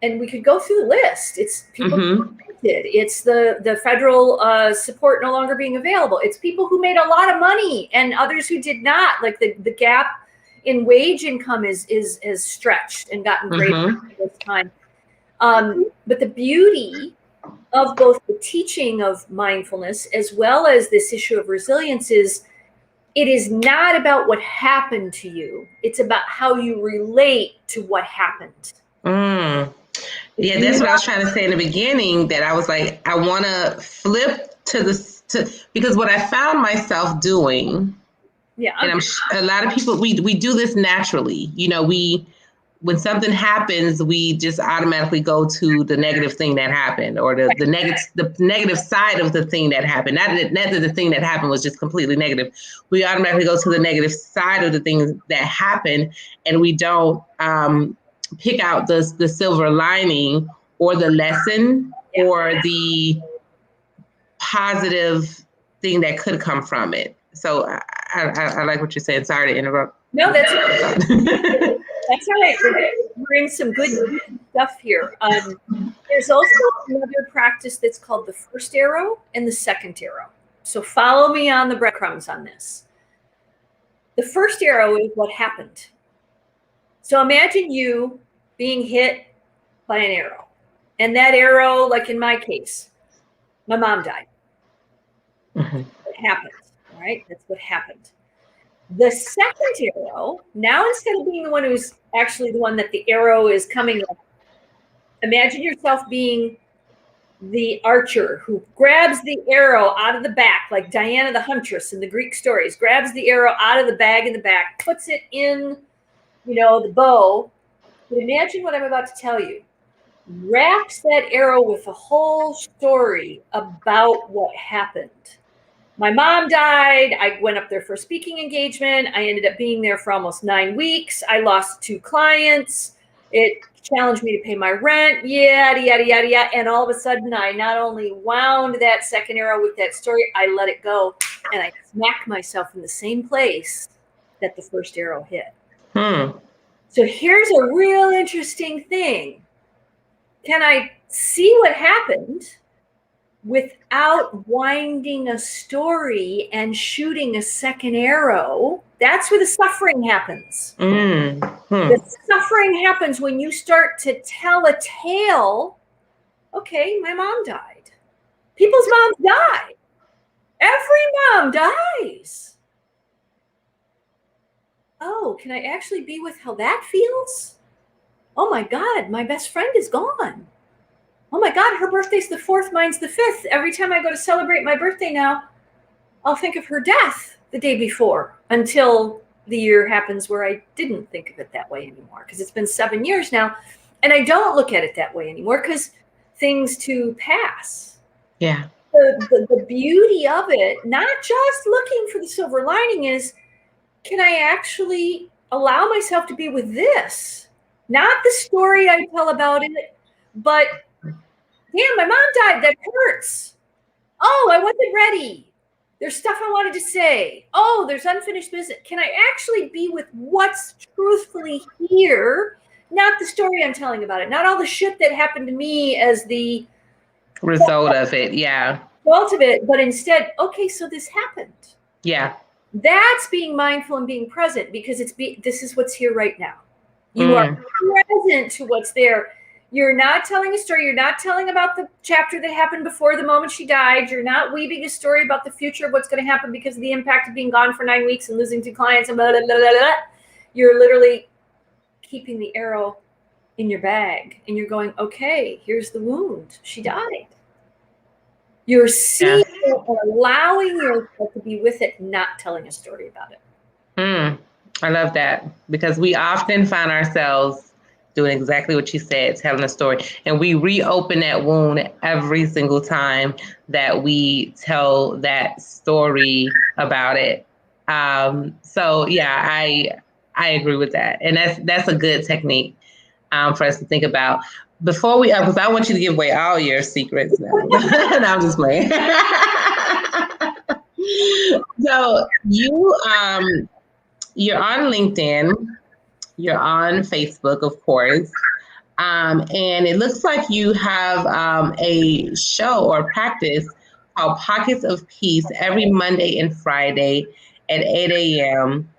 and we could go through the list. It's people who it's the federal support no longer being available. It's people who made a lot of money and others who did not. Like the gap in wage income is stretched and gotten greater at this time. But the beauty of both the teaching of mindfulness as well as this issue of resilience is it is not about what happened to you. It's about how you relate to what happened. Yeah, that's what I was trying to say in the beginning, that I was like, I want to flip because what I found myself doing, and a lot of people, we do this naturally. When something happens, we just automatically go to the negative thing that happened, or the negative side of the thing that happened. Not that the thing that happened was just completely negative. We automatically go to the negative side of the things that happened, and we don't pick out the silver lining or the lesson or the positive thing that could come from it. So I like what you're saying. Sorry to interrupt. No, that's that's all right. We're in some good stuff here. There's also another practice that's called the first arrow and the second arrow. So follow me on the breadcrumbs on this. The first arrow is what happened. So imagine you being hit by an arrow. And that arrow, like in my case, my mom died. What happened, all right? That's what happened. The second arrow, now instead of being the one who's actually the one that the arrow is coming at, imagine yourself being the archer who grabs the arrow out of the back, like Diana the Huntress in the Greek stories, grabs the arrow out of the bag in the back, puts it in, the bow. But imagine what I'm about to tell you. Wraps that arrow with a whole story about what happened. My mom died. I went up there for a speaking engagement. I ended up being there for almost 9 weeks. I lost 2 clients. It challenged me to pay my rent, yada, yada, yada, yada. And all of a sudden, I not only wound that second arrow with that story, I let it go. And I smacked myself in the same place that the first arrow hit. So here's a real interesting thing. Can I see what happened without winding a story and shooting a second arrow? That's where the suffering happens. The suffering happens when you start to tell a tale. Okay, my mom died. People's moms die. Every mom dies. Oh, can I actually be with how that feels? Oh my God, my best friend is gone. Oh my God, her birthday's the 4th, mine's the 5th. Every time I go to celebrate my birthday now, I'll think of her death the day before, until the year happens where I didn't think of it that way anymore, because it's been 7 years now, and I don't look at it that way anymore because things too pass. Yeah. The beauty of it, not just looking for the silver lining, is can I actually allow myself to be with this? Not the story I tell about it, but damn, my mom died. That hurts. Oh, I wasn't ready. There's stuff I wanted to say. Oh, there's unfinished business. Can I actually be with what's truthfully here? Not the story I'm telling about it. Not all the shit that happened to me as the result of it. Yeah. Result of it. But instead, okay, so this happened. Yeah. That's being mindful and being present, because this is what's here right now. You are present to what's there. You're not telling a story. You're not telling about the chapter that happened before the moment she died. You're not weaving a story about the future of what's going to happen because of the impact of being gone for 9 weeks and losing 2 clients and blah, blah, blah, blah, blah. You're literally keeping the arrow in your bag and you're going, okay, here's the wound. She died. You're seeing it and allowing yourself to be with it, not telling a story about it. I love that, because we often find ourselves doing exactly what you said, telling a story, and we reopen that wound every single time that we tell that story about it. So yeah, I agree with that, and that's a good technique for us to think about. Before we, because I want you to give away all your secrets now. No, I'm just playing. So you're on LinkedIn, you're on Facebook, of course, and it looks like you have a show or practice called Pockets of Peace every Monday and Friday at 8 a.m.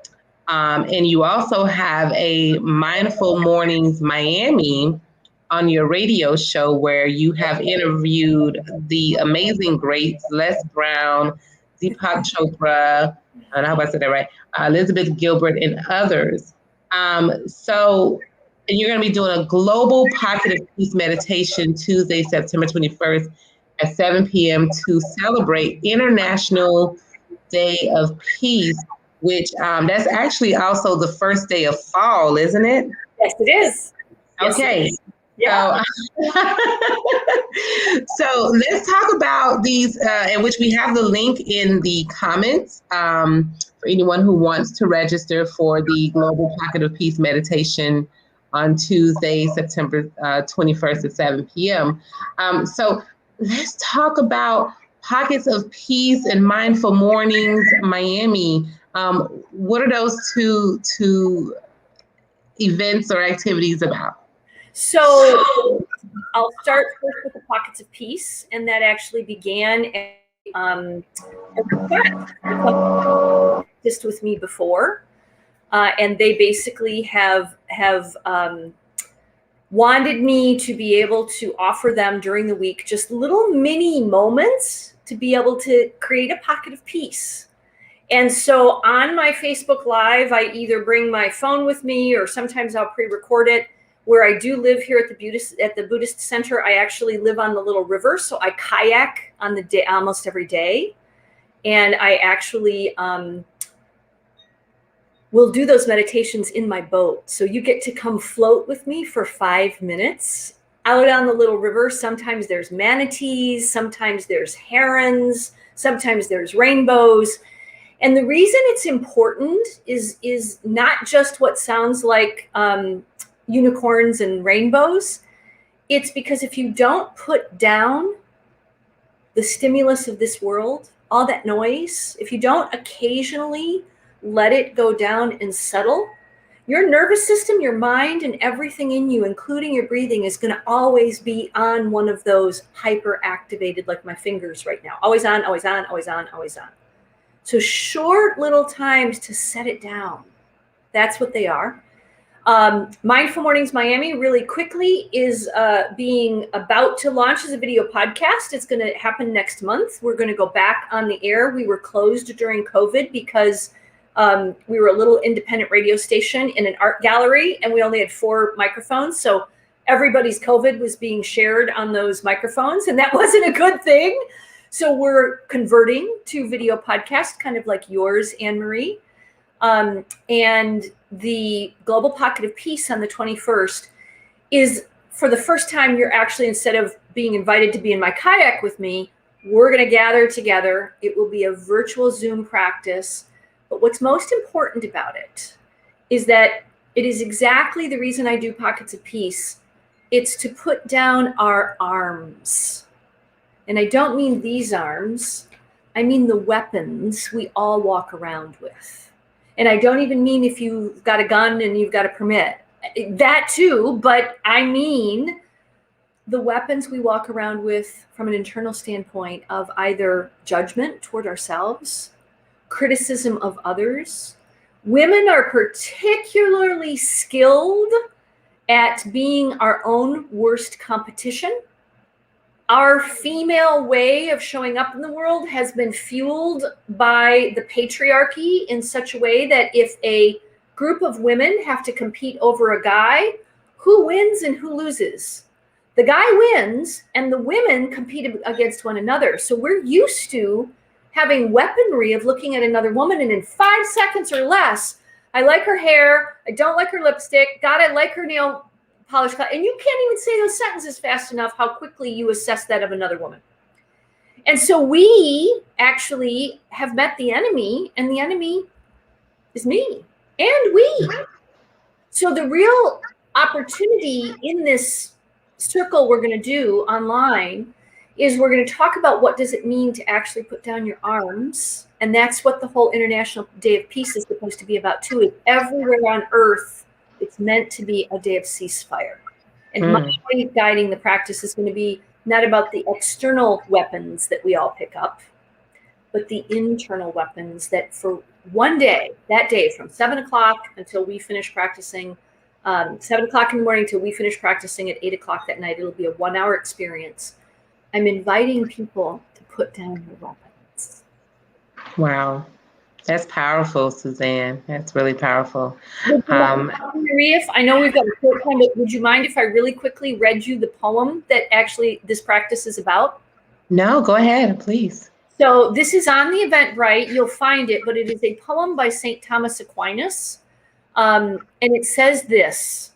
And you also have a Mindful Mornings Miami on your radio show where you have interviewed the amazing greats, Les Brown, Deepak Chopra, and I hope I said that right, Elizabeth Gilbert, and others. And you're going to be doing a global pocket of peace meditation Tuesday, September 21st at 7 p.m. to celebrate International Day of Peace, which that's actually also the first day of fall, isn't it? Yes, it is. Okay. Yes, it is. Yeah. So let's talk about these, in which we have the link in the comments for anyone who wants to register for the Global Pocket of Peace meditation on Tuesday, September 21st at 7 p.m. So let's talk about Pockets of Peace and Mindful Mornings Miami. What are those two events or activities about? So I'll start first with the Pockets of Peace, and that actually began a request with me before, and they basically have wanted me to be able to offer them during the week just little mini moments to be able to create a pocket of peace. And so on my Facebook Live, I either bring my phone with me or sometimes I'll pre-record it. Where I do live here at the Buddhist Center, I actually live on the little river, so I kayak on the day almost every day, and I actually will do those meditations in my boat. So you get to come float with me for 5 minutes out on the little river. Sometimes there's manatees, sometimes there's herons, sometimes there's rainbows. And the reason it's important is not just what sounds like unicorns and rainbows. It's because if you don't put down the stimulus of this world, all that noise, if you don't occasionally let it go down and settle, your nervous system, your mind, and everything in you, including your breathing, is going to always be on one of those hyper activated, like my fingers right now. Always on, always on, always on, always on. So short little times to set it down. That's what they are. Mindful Mornings Miami really quickly is being about to launch as a video podcast. It's going to happen next month. We're going to go back on the air. We were closed during COVID because we were a little independent radio station in an art gallery, and we only had 4 microphones. So everybody's COVID was being shared on those microphones, and that wasn't a good thing. So we're converting to video podcast, kind of like yours, Ann Marie. And the Global Pocket of Peace on the 21st is, for the first time, you're actually, instead of being invited to be in my kayak with me, we're going to gather together. It will be a virtual Zoom practice. But what's most important about it is that it is exactly the reason I do Pockets of Peace. It's to put down our arms. And I don't mean these arms. I mean the weapons we all walk around with. And I don't even mean if you've got a gun and you've got a permit. That too, but I mean the weapons we walk around with from an internal standpoint of either judgment toward ourselves, criticism of others. Women are particularly skilled at being our own worst competition. Our female way of showing up in the world has been fueled by the patriarchy in such a way that if a group of women have to compete over a guy, who wins and who loses? The guy wins and the women compete against one another. So we're used to having weaponry of looking at another woman, and in 5 seconds or less, I like her hair, I don't like her lipstick, God, I like her nail polish. And you can't even say those sentences fast enough how quickly you assess that of another woman. And so we actually have met the enemy, and the enemy is me and we. So the real opportunity in this circle we're going to do online is we're going to talk about what does it mean to actually put down your arms. And that's what the whole International Day of Peace is supposed to be about too. Is everywhere on earth, it's meant to be a day of ceasefire. And my guiding the practice is going to be not about the external weapons that we all pick up, but the internal weapons that for one day, that day from 7 o'clock until we finish practicing, 7 o'clock in the morning till we finish practicing at 8 o'clock that night, it'll be a 1-hour experience. I'm inviting people to put down their weapons. Wow. That's powerful, Suzanne. That's really powerful. Marie, if I know we've got a short time, but would you mind if I really quickly read you the poem that actually this practice is about? No, go ahead, please. So this is on the Eventbrite. You'll find it, but it is a poem by St. Thomas Aquinas. And it says this: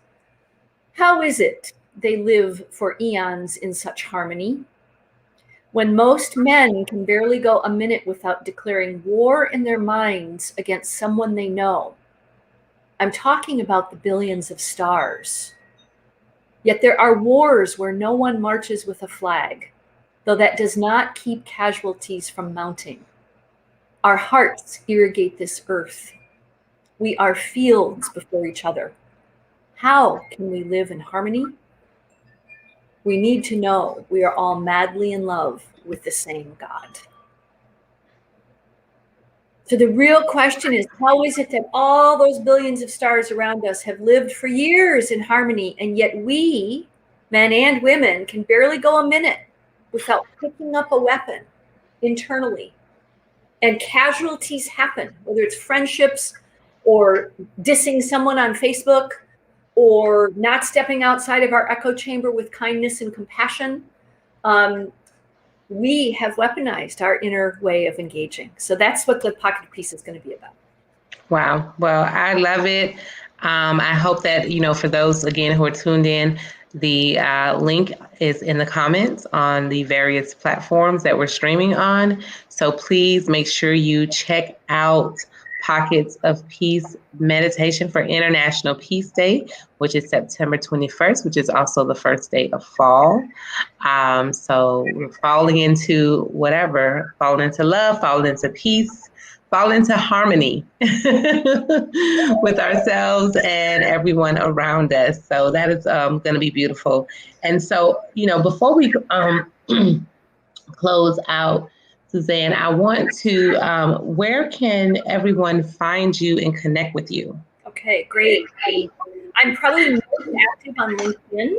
how is it they live for eons in such harmony, when most men can barely go a minute without declaring war in their minds against someone they know? I'm talking about the billions of stars. Yet there are wars where no one marches with a flag, though that does not keep casualties from mounting. Our hearts irrigate this earth. We are fields before each other. How can we live in harmony? We need to know we are all madly in love with the same God. So the real question is, how is it that all those billions of stars around us have lived for years in harmony, and yet we, men and women, can barely go a minute without picking up a weapon internally? And casualties happen, whether it's friendships or dissing someone on Facebook, or not stepping outside of our echo chamber with kindness and compassion. We have weaponized our inner way of engaging. So that's what the Pocket of Peace is going to be about. Wow. Well, I love it. I hope that, for those, again, who are tuned in, the link is in the comments on the various platforms that we're streaming on. So please make sure you check out Pockets of Peace Meditation for International Peace Day, which is September 21st, which is also the first day of fall. So we're falling into whatever, falling into love, falling into peace, fall into harmony with ourselves and everyone around us. So that is going to be beautiful. And so, before we close out, Suzanne, I want to, where can everyone find you and connect with you? Okay, great. I'm probably most active on LinkedIn.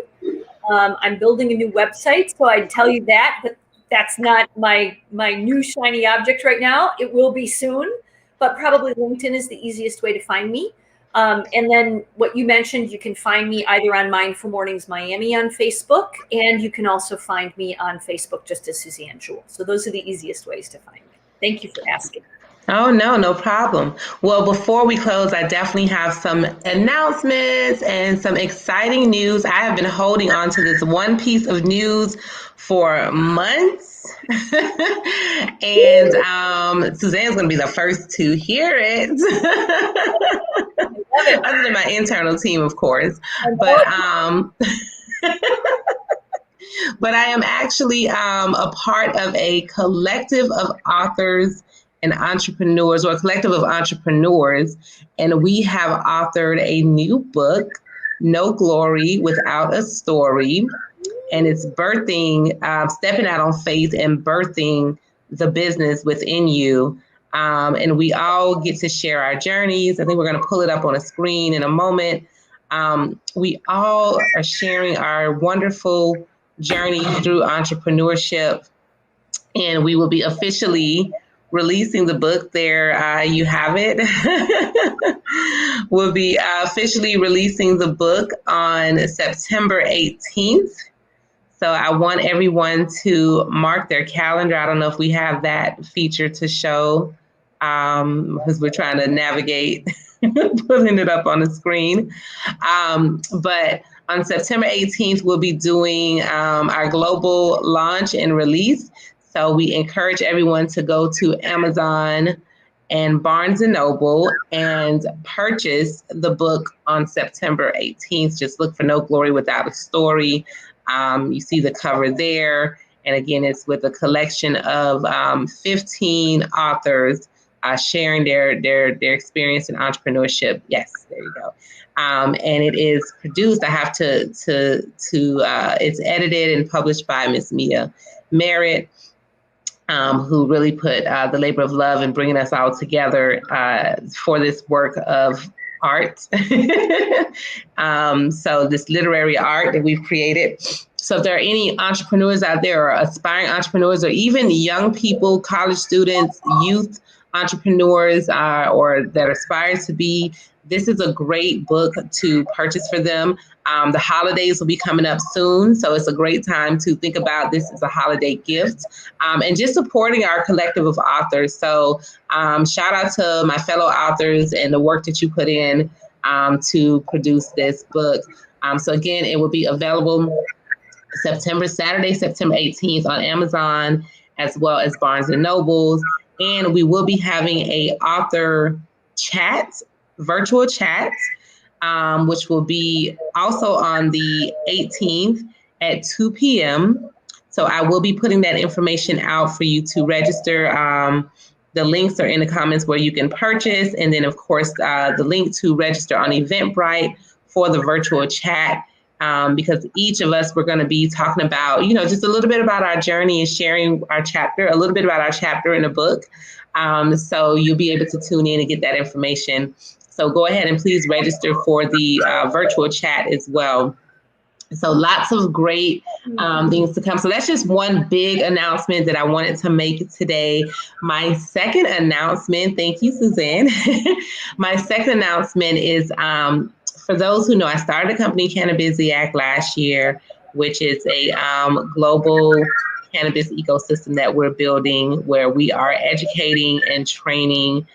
I'm building a new website, so I'd tell you that, but that's not my new shiny object right now. It will be soon, but probably LinkedIn is the easiest way to find me. And then what you mentioned, you can find me either on Mindful Mornings Miami on Facebook, and you can also find me on Facebook just as Suzanne Jewell. So those are the easiest ways to find me. Thank you for asking. Oh, no problem. Well, before we close, I definitely have some announcements and some exciting news. I have been holding on to this one piece of news for months. And Suzanne's going to be the first to hear it. Other than my internal team, of course. But but I am actually a part of a collective of authors and entrepreneurs, or a collective of entrepreneurs, and we have authored a new book, No Glory Without a Story, and it's birthing, stepping out on faith and birthing the business within you. And we all get to share our journeys. I think we're going to pull it up on a screen in a moment. We all are sharing our wonderful journey through entrepreneurship, and we will be officially releasing the book. There you have it. We'll be officially releasing the book on September 18th. So I want everyone to mark their calendar. I don't know if we have that feature to show because we're trying to navigate putting it up on the screen. But on September 18th, we'll be doing our global launch and release. So we encourage everyone to go to Amazon and Barnes & Noble and purchase the book on September 18th. Just look for No Glory Without a Story. You see the cover there. And again, it's with a collection of 15 authors sharing their experience in entrepreneurship. Yes, there you go. And it is produced. I have to it's edited and published by Miss Mia Merritt, who really put the labor of love in bringing us all together for this work of art. So this literary art that we've created. So if there are any entrepreneurs out there or aspiring entrepreneurs or even young people, college students, youth entrepreneurs or that aspire to be, this is a great book to purchase for them. The holidays will be coming up soon, so it's a great time to think about this as a holiday gift and just supporting our collective of authors. So shout out to my fellow authors and the work that you put in to produce this book. So again, it will be available Saturday, September 18th on Amazon, as well as Barnes & Nobles. And we will be having a author chat, virtual chat, which will be also on the 18th at 2 p.m. So I will be putting that information out for you to register. The links are in the comments where you can purchase. And then, of course, the link to register on Eventbrite for the virtual chat. Because each of us, we're going to be talking about, just a little bit about our journey and sharing our chapter, a little bit about our chapter in the book. So you'll be able to tune in and get that information. So go ahead and please register for the virtual chat as well. So lots of great things to come. So that's just one big announcement that I wanted to make today. My second announcement, thank you, Suzanne. My second announcement is, for those who know, I started a company, Cannabiziac, last year, which is a global cannabis ecosystem that we're building where we are educating and training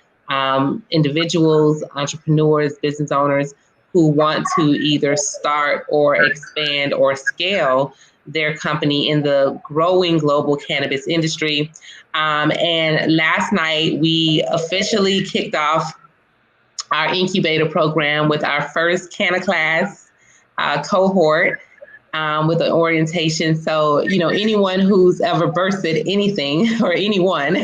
individuals, entrepreneurs, business owners who want to either start or expand or scale their company in the growing global cannabis industry. And last night, we officially kicked off our incubator program with our first Canna class cohort with an orientation. So, anyone who's ever birthed anything or anyone,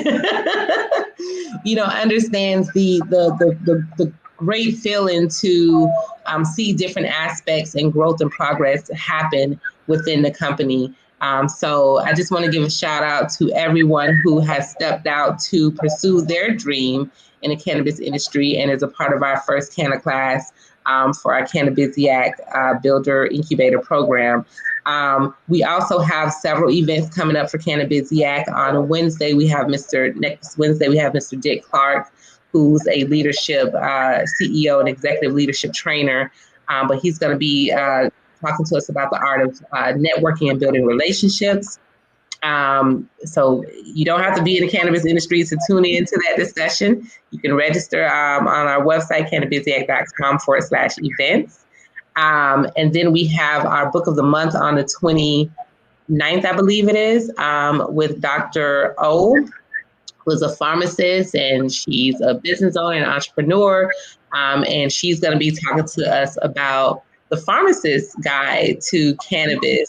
understands the great feeling to see different aspects and growth and progress happen within the company. So I just want to give a shout out to everyone who has stepped out to pursue their dream in the cannabis industry and is a part of our first Canna class for our Cannabiziac Builder Incubator program. We also have several events coming up for Cannabiziac. On Wednesday, we have Mr. Dick Clark, who's a leadership CEO and executive leadership trainer. But he's going to be talking to us about the art of networking and building relationships. So you don't have to be in the cannabis industry to tune into that discussion. You can register on our website, cannabiziac.com/events. And then we have our book of the month on the 29th, I believe it is, with Dr. O, who's a pharmacist, and she's a business owner and entrepreneur. And she's going to be talking to us about the pharmacist's guide to cannabis.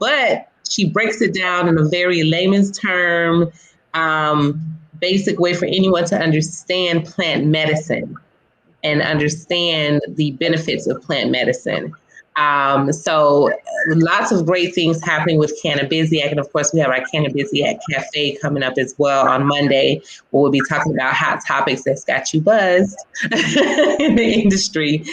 But she breaks it down in a very layman's term, basic way for anyone to understand plant medicine and understand the benefits of plant medicine. So lots of great things happening with Cannabiziac. And of course, we have our Cannabiziac Cafe coming up as well on Monday, where we'll be talking about hot topics that's got you buzzed in the industry.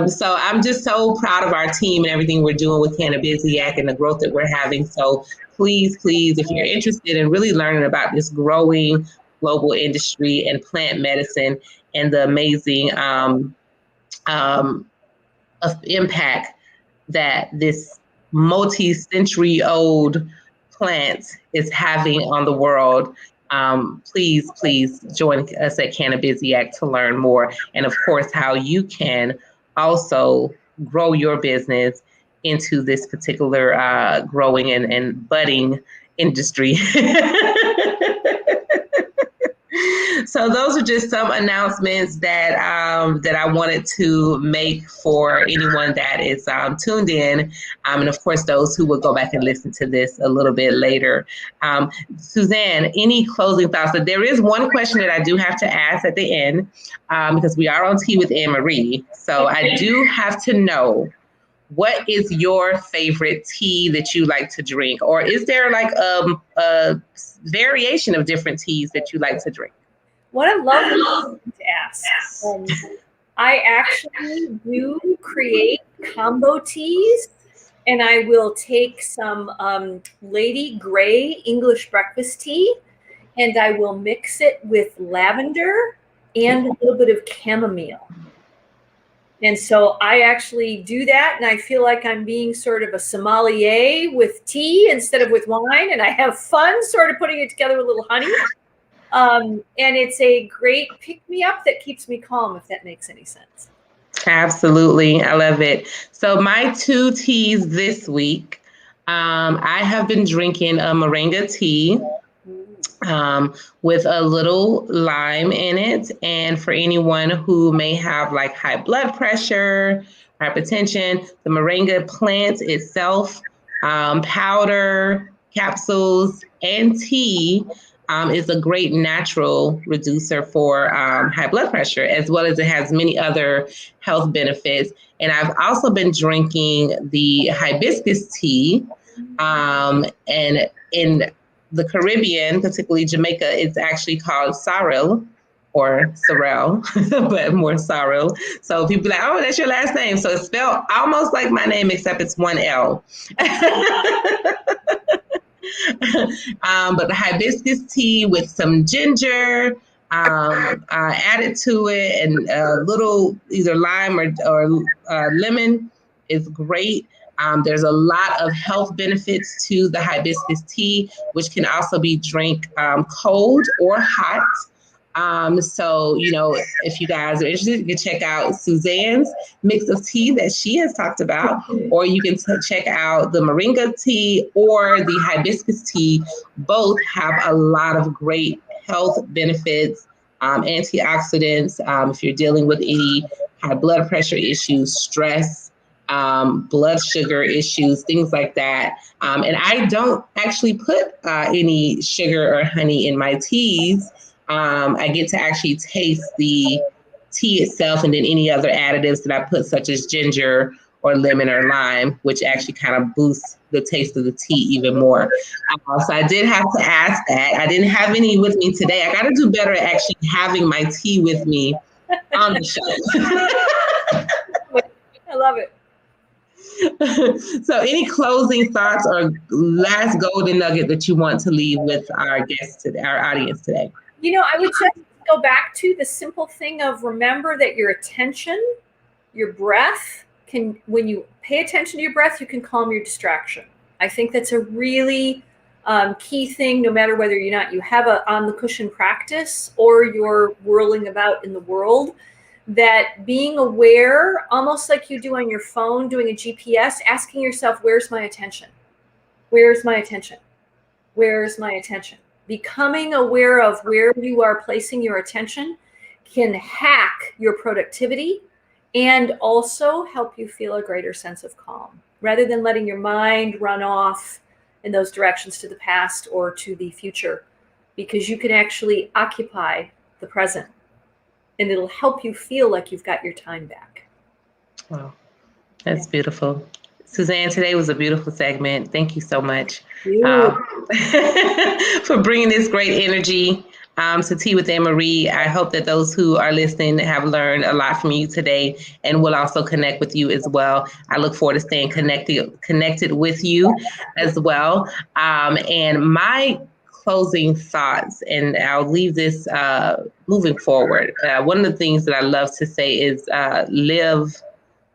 So I'm just so proud of our team and everything we're doing with Cannabiziac and the growth that we're having. So please, if you're interested in really learning about this growing global industry and plant medicine and the amazing impact that this multi-century-old plant is having on the world. Please join us at Cannabisiac to learn more. And of course, how you can also grow your business into this particular growing and budding industry. So those are just some announcements that that I wanted to make for anyone that is tuned in, and of course those who will go back and listen to this a little bit later. Suzanne, any closing thoughts? So there is one question that I do have to ask at the end because we are on Tea with Ann Marie. So I do have to know, what is your favorite tea that you like to drink? Or is there like a variation of different teas that you like to drink? What I love to ask, I actually do create combo teas, and I will take some Lady Grey English breakfast tea, and I will mix it with lavender and a little bit of chamomile. And so I actually do that, and I feel like I'm being sort of a sommelier with tea instead of with wine, and I have fun sort of putting it together with a little honey. And it's a great pick-me-up that keeps me calm, if that makes any sense. Absolutely. I love it. So my two teas this week, I have been drinking a moringa tea with a little lime in it. And for anyone who may have like high blood pressure, hypertension, the moringa plant itself, powder, capsules, and tea is a great natural reducer for high blood pressure, as well as it has many other health benefits. And I've also been drinking the hibiscus tea. And in the Caribbean, particularly Jamaica, it's actually called sorrel or Sorrell, but more sorrel. So people are like, oh, that's your last name. So it's spelled almost like my name, except it's one L. But the hibiscus tea with some ginger added to it, and a little either lime or lemon is great. There's a lot of health benefits to the hibiscus tea, which can also be drank cold or hot. So, you know, if you guys are interested, you can check out Suzanne's mix of tea that she has talked about, or you can check out the moringa tea or the hibiscus tea. Both have a lot of great health benefits, antioxidants, if you're dealing with any high blood pressure issues, stress, blood sugar issues, things like that. And I don't actually put any sugar or honey in my teas. I get to actually taste the tea itself and then any other additives that I put, such as ginger or lemon or lime, which actually kind of boosts the taste of the tea even more. So I did have to ask that. I didn't have any with me today. I got to do better at actually having my tea with me on the show. I love it. So any closing thoughts or last golden nugget that you want to leave with our guests today, our audience today? You know, I would just go back to the simple thing of remember that your attention, your breath can, when you pay attention to your breath, you can calm your distraction. I think that's a really key thing, no matter whether you have a on the cushion practice or you're whirling about in the world, that being aware, almost like you do on your phone, doing a GPS, asking yourself, where's my attention? Where's my attention? Where's my attention? Becoming aware of where you are placing your attention can hack your productivity and also help you feel a greater sense of calm, rather than letting your mind run off in those directions to the past or to the future, because you can actually occupy the present and it'll help you feel like you've got your time back. Wow, that's beautiful. Suzanne, today was a beautiful segment. Thank you so much for bringing this great energy to Tea with Ann Marie. I hope that those who are listening have learned a lot from you today and will also connect with you as well. I look forward to staying connected with you as well. And my closing thoughts, and I'll leave this moving forward. One of the things that I love to say is live,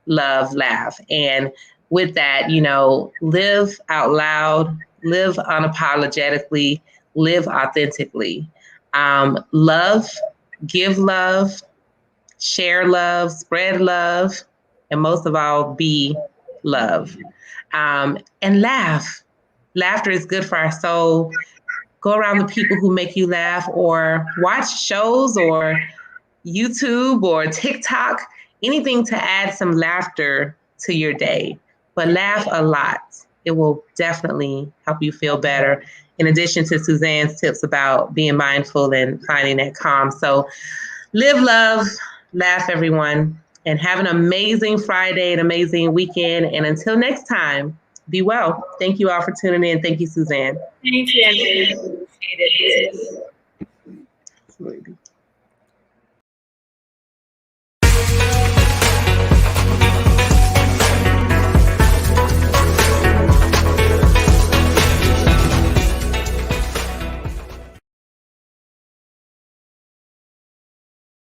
love, laugh. And with that, live out loud, live unapologetically, live authentically. Love, give love, share love, spread love, and most of all, be love. And laugh. Laughter is good for our soul. Go around the people who make you laugh, or watch shows or YouTube or TikTok, anything to add some laughter to your day. But laugh a lot. It will definitely help you feel better, in addition to Suzanne's tips about being mindful and finding that calm. So live, love, laugh, everyone, and have an amazing Friday, an amazing weekend. And until next time, be well. Thank you all for tuning in. Thank you, Suzanne. Thank you, Ann Marie. Appreciate it. Absolutely.